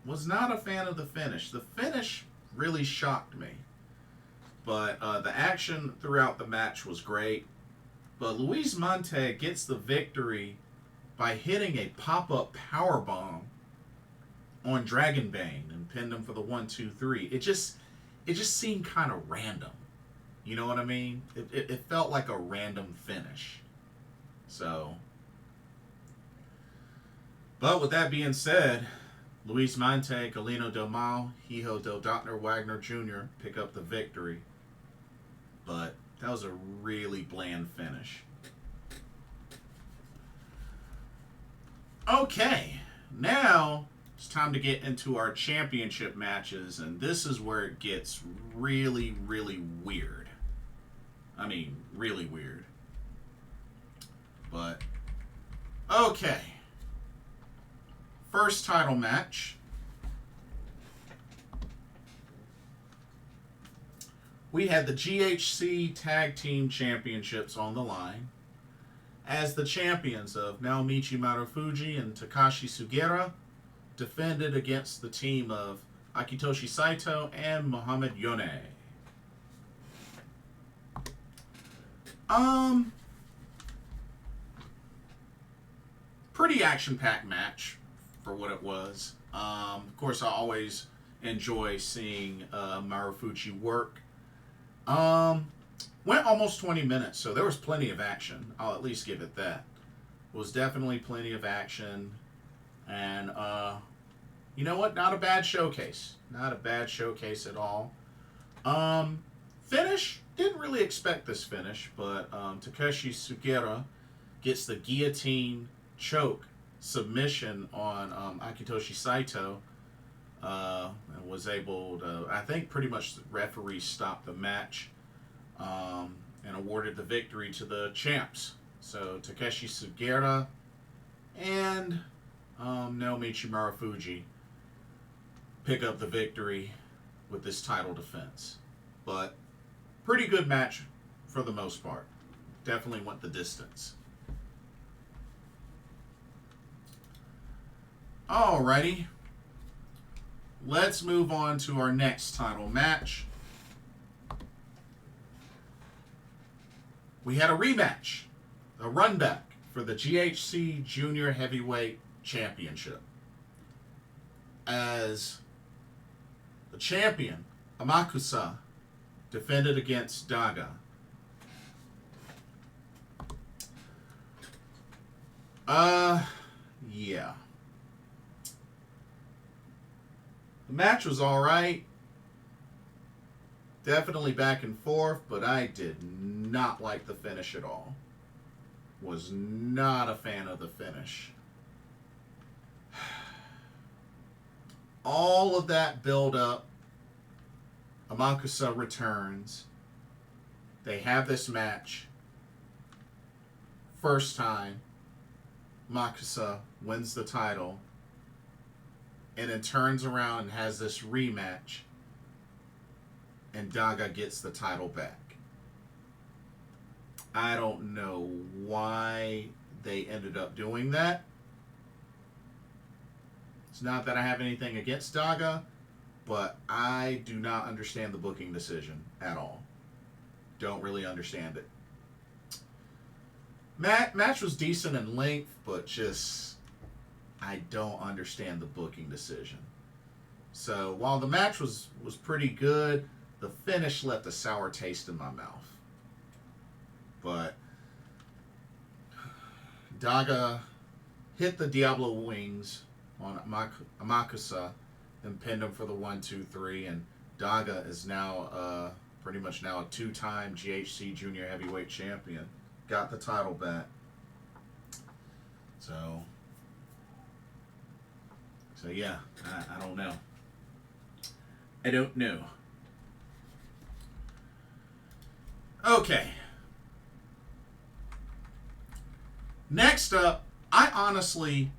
The finish really shocked me. But the action throughout the match was great. But Luis Mante gets the victory by hitting a pop-up powerbomb on Dragon Bane and pinned him for the 1-2-3. It just seemed kind of random. You know what I mean? It felt like a random finish. So, but with that being said, Luis Mante, Galeno Del Mal, Hijo del Dr. Wagner Jr. pick up the victory. But that was a really bland finish. Okay, now it's time to get into our championship matches, and this is where it gets really, really weird. I mean, really weird. But, okay. First title match. We had the GHC Tag Team Championships on the line, as the champions of Naomichi Marufuji and Takashi Sugiura defended against the team of Akitoshi Saito and Muhammad Yone. Pretty action-packed match for what it was. Of course, I always enjoy seeing Marufuji work. Went almost 20 minutes, so there was plenty of action. I'll at least give it that. It was definitely plenty of action. And, you know what? Not a bad showcase. Not a bad showcase at all. Finish? Didn't really expect this finish, but Takashi Sugiura gets the guillotine choke submission on Akitoshi Saito. And was able to, I think pretty much the referee stopped the match and awarded the victory to the champs. So Takashi Sugiura and Naomichi Marufuji pick up the victory with this title defense. But pretty good match for the most part. Definitely went the distance. Alrighty. Let's move on to our next title match. We had a rematch, a run back for the GHC Junior Heavyweight Championship, as the champion, Amakusa, defended against Daga. Yeah. The match was alright. Definitely back and forth, but I did not like the finish at all. Was not a fan of the finish. All of that build up. Amakusa returns. They have this match. First time, Amakusa wins the title. And then turns around and has this rematch. And Daga gets the title back. I don't know why they ended up doing that. It's not that I have anything against Daga, but I do not understand the booking decision at all. Don't really understand it. Match was decent in length, but just I don't understand the booking decision. So while the match was pretty good, the finish left a sour taste in my mouth. But Daga hit the Diablo wings on Amakusa and pinned him for the 1-2-3, and Daga is now pretty much now a two-time GHC Junior Heavyweight Champion. Got the title back. So yeah, I don't know. I don't know. Okay. Next up, I honestly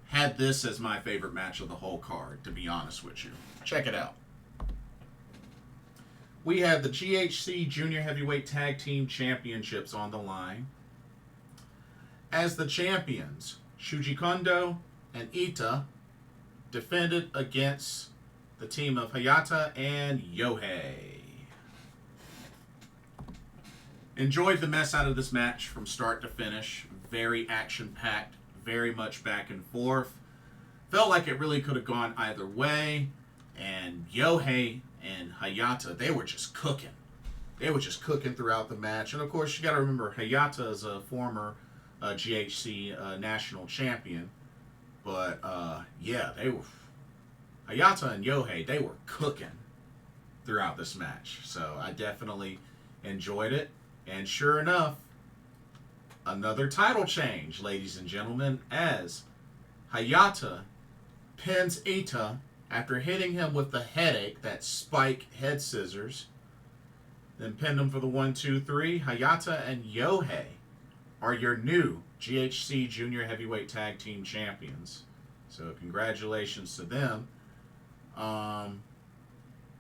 had this as my favorite match of the whole card, to be honest with you. Check it out. We had the GHC Junior Heavyweight Tag Team Championships on the line. As the champions, Shuji Kondo and Ita defended against the team of Hayata and Yohei. Enjoyed the mess out of this match from start to finish. Very action-packed, very much back and forth. Felt like it really could have gone either way. And Yohei and Hayata, they were just cooking. They were just cooking throughout the match. And of course, you got to remember, Hayata is a former GHC national champion. But yeah, they were Hayata and Yohei, they were cooking throughout this match. So I definitely enjoyed it. And sure enough, another title change, ladies and gentlemen, as Hayata pins Ita after hitting him with the headache, that spike head scissors. Then pinned him for the 1, 2, 3. Hayata and Yohei are your new GHC Junior Heavyweight Tag Team Champions. So congratulations to them.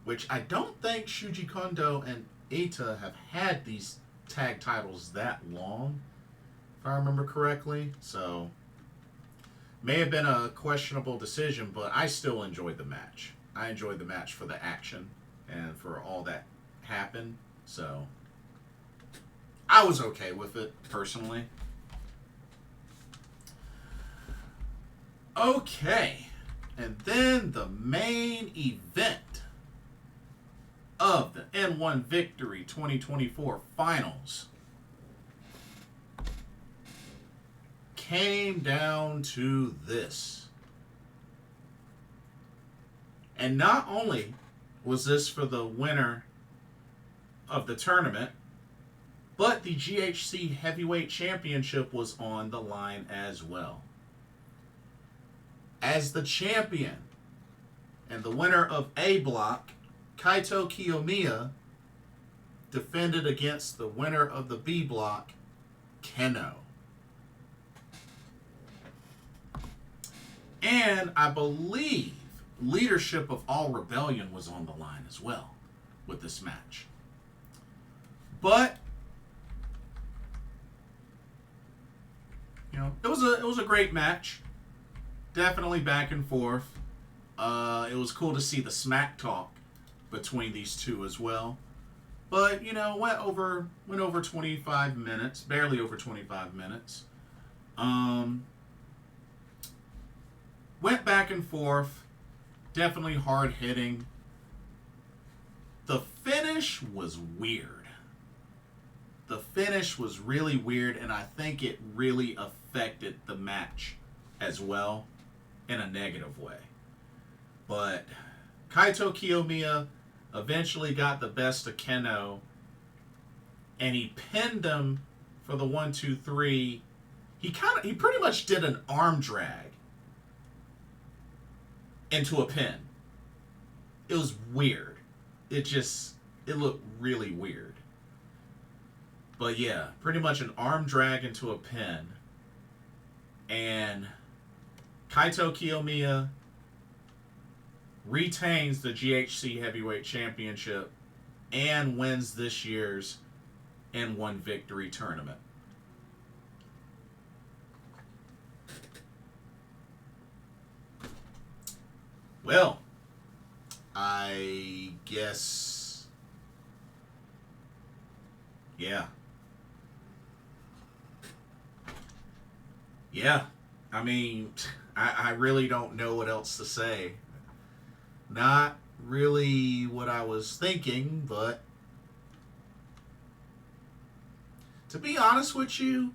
Which I don't think Shuji Kondo and Ita have had these tag titles that long, if I remember correctly. So may have been a questionable decision, but I still enjoyed the match. I enjoyed the match for the action and for all that happened. So I was okay with it, personally. Okay. And then the main event of the N-1 Victory 2024 Finals came down to this. And not only was this for the winner of the tournament, but the GHC Heavyweight Championship was on the line as well. As the champion and the winner of A Block, Kaito Kiyomiya defended against the winner of the B Block, Kenoh. And I believe leadership of All Rebellion was on the line as well with this match. But you know, it was a great match. Definitely back and forth. It was cool to see the smack talk between these two as well. But, you know, went over 25 minutes, barely over 25 minutes. Went back and forth. Definitely hard hitting. The finish was weird. The finish was really weird, and I think it really affected the match as well in a negative way. But Kaito Kiyomiya eventually got the best of Kenoh, and he pinned him for the 1, 2, 3. He pretty much did an arm drag into a pin. It was weird. It looked really weird. But yeah, pretty much an arm drag into a pin. And Kaito Kiyomiya retains the GHC Heavyweight Championship and wins this year's N-1 Victory Tournament. Well, I guess, yeah. I mean, I really don't know what else to say. Not really what I was thinking, but to be honest with you,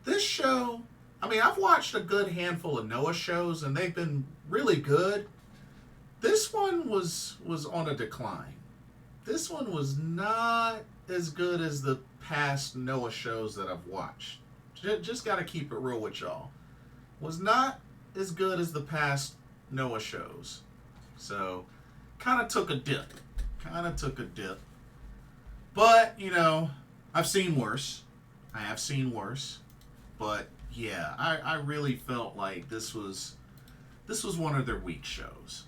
this show, I mean, I've watched a good handful of Noah shows, and they've been really good. This one was on a decline. This one was not as good as the past Noah shows that I've watched. Just got to keep it real with y'all. Was not as good as the past Noah shows. So, kind of took a dip. But, you know, I've seen worse. I have seen worse. But, yeah, I really felt like this was one of their weak shows.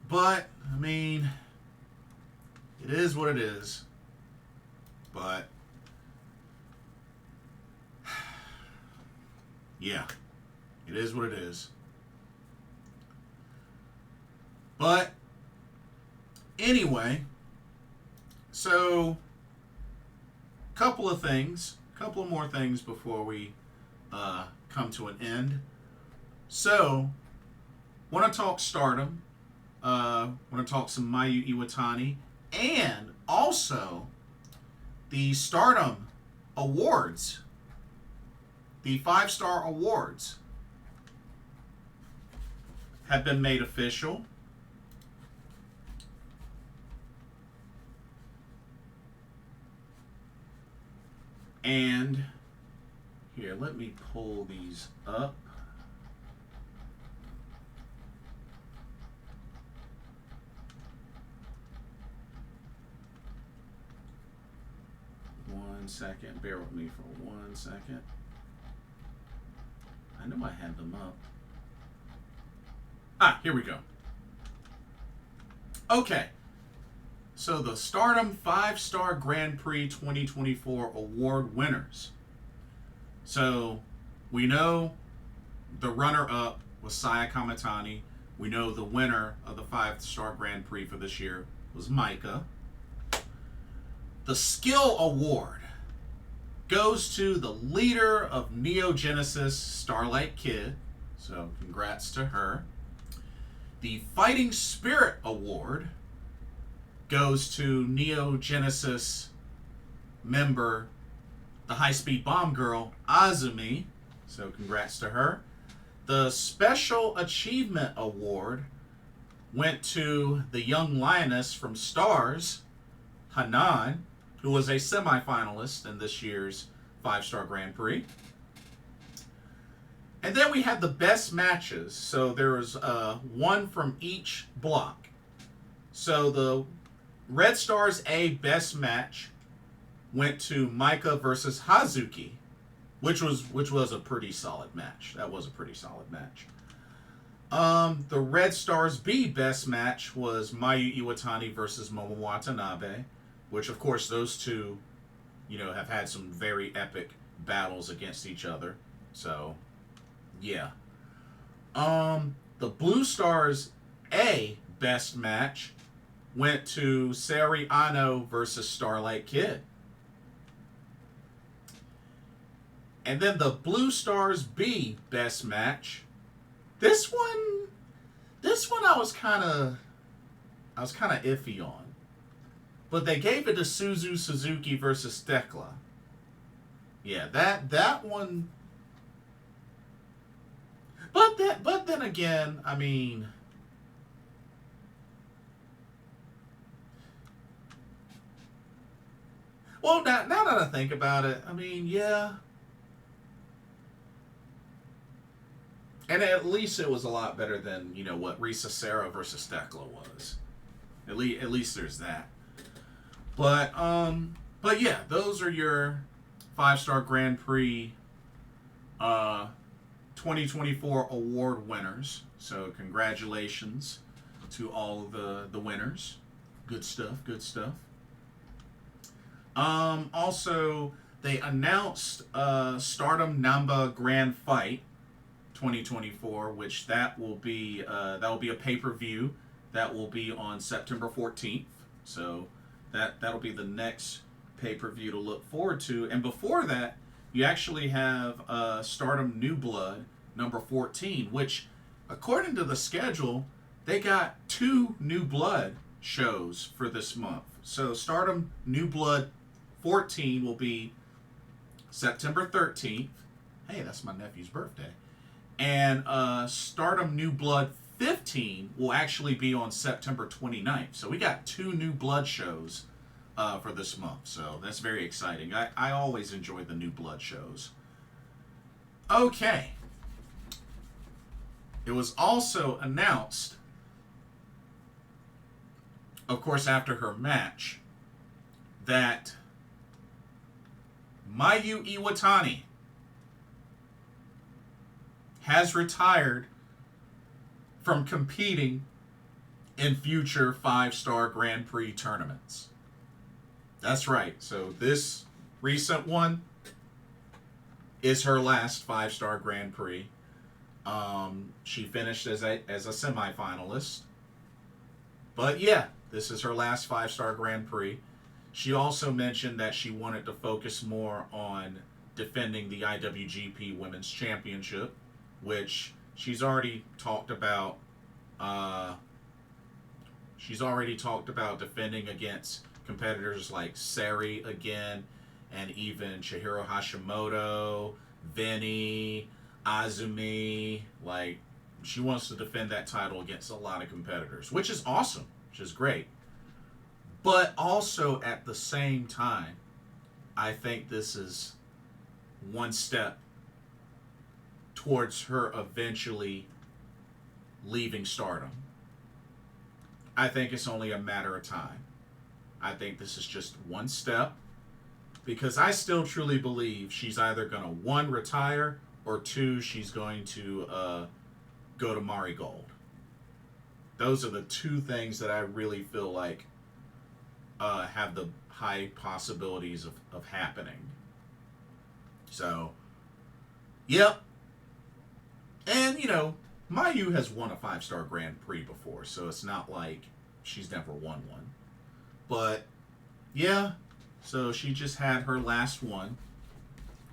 But, I mean, it is what it is. But, yeah, it is what it is. But, anyway, so, couple of more things before we come to an end. So, want to talk Stardom, want to talk some Mayu Iwatani, and also the Stardom Awards, the 5-star awards have been made official. And Here, let me pull these up. One second. Bear with me for 1 second. I know I had them up. Ah, here we go. Okay. So the Stardom 5-Star Grand Prix 2024 award winners. So we know the runner-up was Saya Kamitani. We know the winner of the 5-Star Grand Prix for this year was Micah. The Skill Award goes to the leader of Neo Genesis, Starlight Kid. So congrats to her. The Fighting Spirit Award goes to Neo Genesis member, the High Speed Bomb Girl, Azumi. So congrats to her. The Special Achievement Award went to the Young Lioness from Stars, Hanan, who was a semifinalist in this year's 5-Star Grand Prix. And then we had the best matches. So there was one from each block. So the Red Stars A best match went to Micah versus Hazuki, which was a pretty solid match. That was a pretty solid match. The Red Stars B best match was Mayu Iwatani versus Momo Watanabe, which of course those two, have had some very epic battles against each other. So, yeah. The Blue Stars A best match went to Saori Ano versus Starlight Kid. And then the Blue Stars B best match. This one I was kind of iffy on. But they gave it to Suzu Suzuki versus Thekla. Yeah, that one. But then again, I mean, well, now that I think about it, I mean, yeah. And at least it was a lot better than, what Risa Serra versus Thekla was. At least there's that. But yeah, those are your 5-Star Grand Prix 2024 award winners. So congratulations to all of the winners. Good stuff, good stuff. Also, they announced Stardom Namba Grand Fight 2024, which that will be a pay-per-view that will be on September 14th. So that'll be the next pay-per-view to look forward to. And before that, you actually have Stardom New Blood number 14, which according to the schedule, they got 2 New Blood shows for this month. So Stardom New Blood 14 will be September 13th. Hey, that's my nephew's birthday. And Stardom New Blood 15 will actually be on September 29th. So we got 2 New Blood shows for this month. So that's very exciting. I always enjoy the New Blood shows. Okay. It was also announced, of course, after her match, that Mayu Iwatani has retired from competing in future 5-Star Grand Prix tournaments. That's right. So this recent one is her last 5-Star Grand Prix. She finished as a semifinalist. But yeah, this is her last 5-Star Grand Prix. She also mentioned that she wanted to focus more on defending the IWGP Women's Championship, which she's already talked about. She's already talked about defending against competitors like Sari again, and even Chihiro Hashimoto, Vinny, Azumi. Like, she wants to defend that title against a lot of competitors, which is awesome, which is great. But also at the same time, I think this is one step towards her eventually leaving Stardom. I think it's only a matter of time. I think this is just one step, because I still truly believe she's either going to, one, retire, or two, she's going to go to Marigold. Those are the two things that I really feel like have the high possibilities of happening. So, yep. And, you know, Mayu has won a 5-star Grand Prix before, so it's not like she's never won one. But, yeah, so she just had her last one.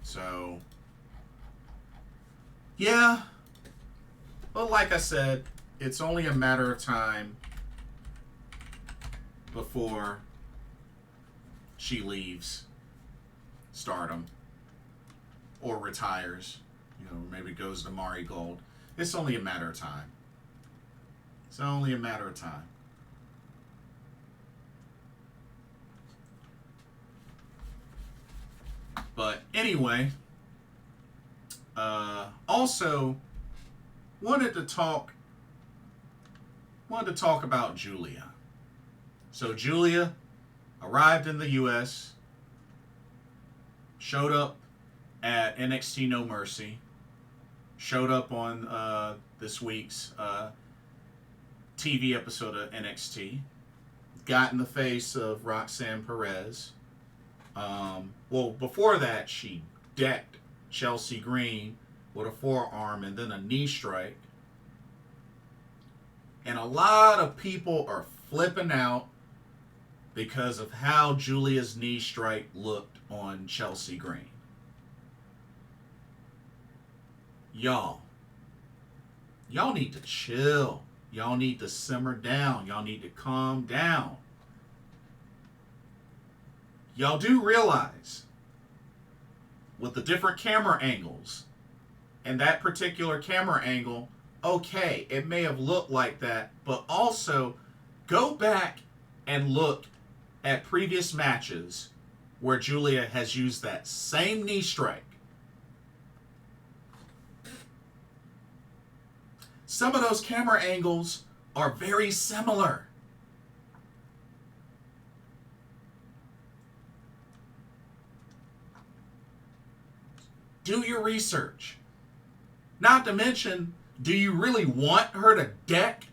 So, yeah. But like I said, it's only a matter of time before she leaves Stardom or retires. You know, maybe goes to Marigold. It's only a matter of time. It's only a matter of time. But anyway, also wanted to talk about Giulia. So Giulia arrived in the U.S., showed up at NXT No Mercy, showed up on this week's TV episode of NXT, got in the face of Roxanne Perez. Well, before that, she decked Chelsea Green with a forearm and then a knee strike. And a lot of people are flipping out because of how Giulia's knee strike looked on Chelsea Green. Y'all need to chill. Y'all need to simmer down. Y'all need to calm down. Y'all do realize, with the different camera angles, and that particular camera angle, okay, it may have looked like that, but also go back and look at previous matches where Giulia has used that same knee strike. Some of those camera angles are very similar. Do your research. Not to mention, do you really want her to deck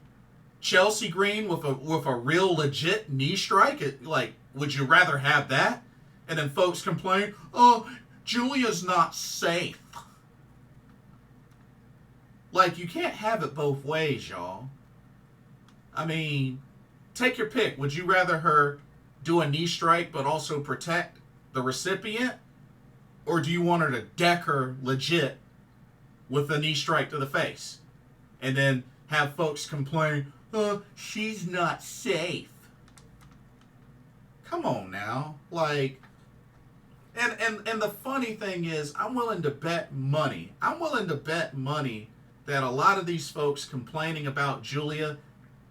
Chelsea Green with a real legit knee strike? Like, would you rather have that? And then folks complain, oh, Giulia's not safe. Like, you can't have it both ways, y'all. I mean, take your pick. Would you rather her do a knee strike but also protect the recipient? Or do you want her to deck her legit with a knee strike to the face? And then have folks complain, she's not safe. Come on now. Like, and the funny thing is, I'm willing to bet money. That a lot of these folks complaining about Giulia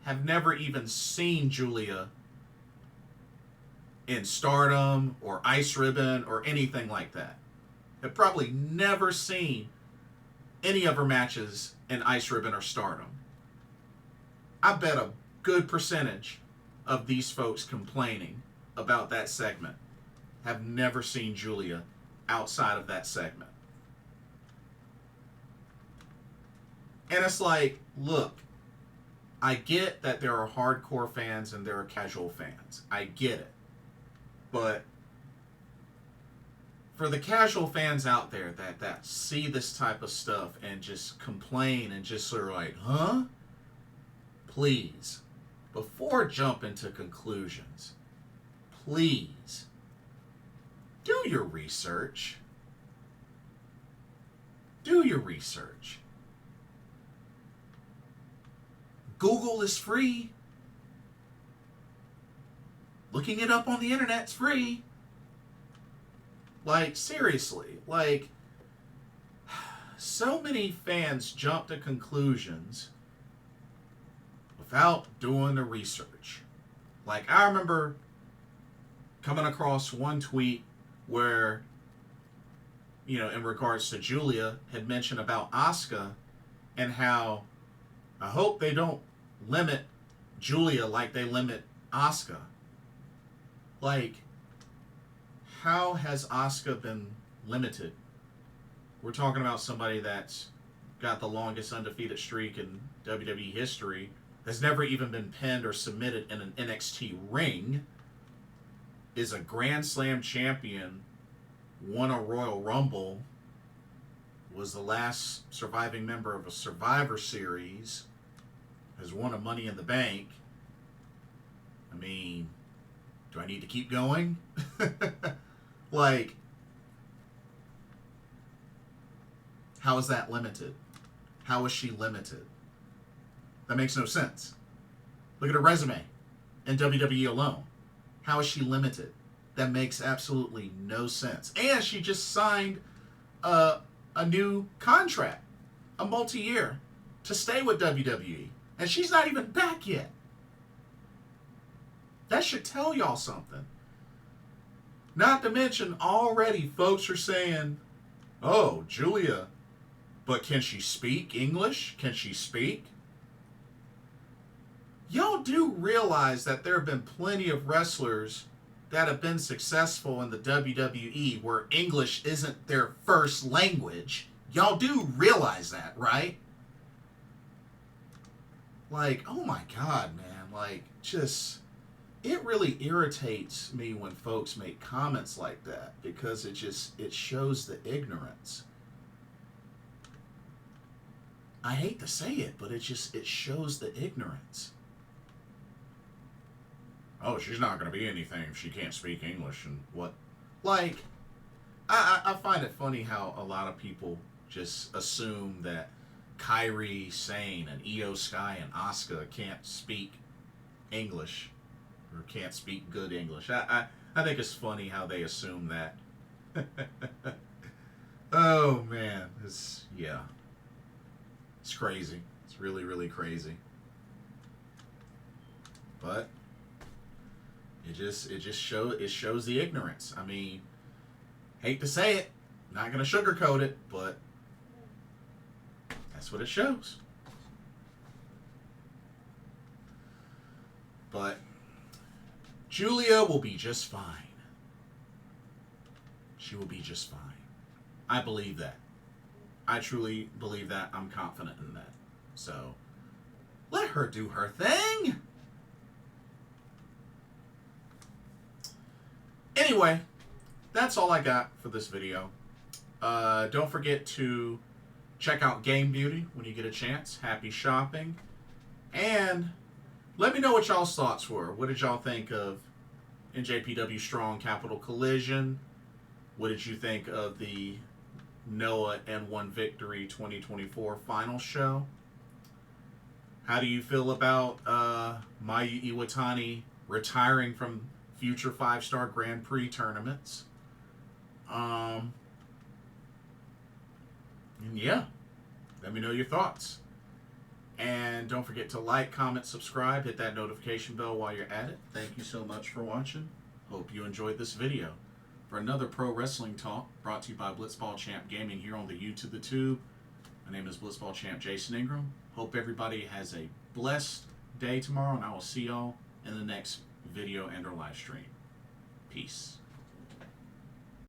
have never even seen Giulia in Stardom or Ice Ribbon or anything like that. Have probably never seen any of her matches in Ice Ribbon or Stardom. I bet a good percentage of these folks complaining about that segment have never seen Giulia outside of that segment. And it's like, look, I get that there are hardcore fans and there are casual fans. I get it. But for the casual fans out there that see this type of stuff and just complain and just sort of like, huh? Please, before jumping to conclusions, please do your research. Do your research. Google is free. Looking it up on the internet's free. Like, seriously, like, so many fans jump to conclusions without doing the research. Like, I remember coming across one tweet where, in regards to Julia, had mentioned about Asuka and how I hope they don't limit Julia like they limit Asuka. Like, how has Asuka been limited? We're talking about somebody that's got the longest undefeated streak in WWE history, has never even been pinned or submitted in an NXT ring, is a Grand Slam champion, won a Royal Rumble, was the last surviving member of a Survivor Series, has won a Money in the Bank. I mean, do I need to keep going? Like, how is that limited? How is she limited? That makes no sense. Look at her resume in WWE alone. How is she limited? That makes absolutely no sense. And she just signed a new contract, a multi-year, to stay with WWE. And she's not even back yet. That should tell y'all something. Not to mention, already folks are saying, oh, Julia, but can she speak English? Can she speak? Y'all do realize that there have been plenty of wrestlers that have been successful in the WWE where English isn't their first language. Y'all do realize that, right? Like, oh my God, man. Like, just, it really irritates me when folks make comments like that because it shows the ignorance. I hate to say it, but it shows the ignorance. Oh, she's not going to be anything if she can't speak English and what? Like, I find it funny how a lot of people just assume that Kairi Sane and Io Sky and Asuka can't speak English or can't speak good English. I think it's funny how they assume that. Oh, man. It's crazy. It's really, really crazy. But it shows the ignorance. I mean, hate to say it, not gonna sugarcoat it, but that's what it shows. But Julia will be just fine. She will be just fine. I believe that. I truly believe that. I'm confident in that. So, let her do her thing. Anyway, that's all I got for this video. Don't forget to check out Game Beauty when you get a chance. Happy shopping. And let me know what y'all's thoughts were. What did y'all think of NJPW Strong Capital Collision? What did you think of the Noah N-1 Victory 2024 final show? How do you feel about Mayu Iwatani retiring from future 5-star Grand Prix tournaments? And yeah, let me know your thoughts. And don't forget to like, comment, subscribe, hit that notification bell while you're at it. Thank you so much for watching. Hope you enjoyed this video. For another pro wrestling talk brought to you by Blitzball Champ Gaming here on the YouTube, the Tube. My name is Blitzball Champ Jason Ingram. Hope everybody has a blessed day tomorrow, and I will see y'all in the next video and or live stream. Peace.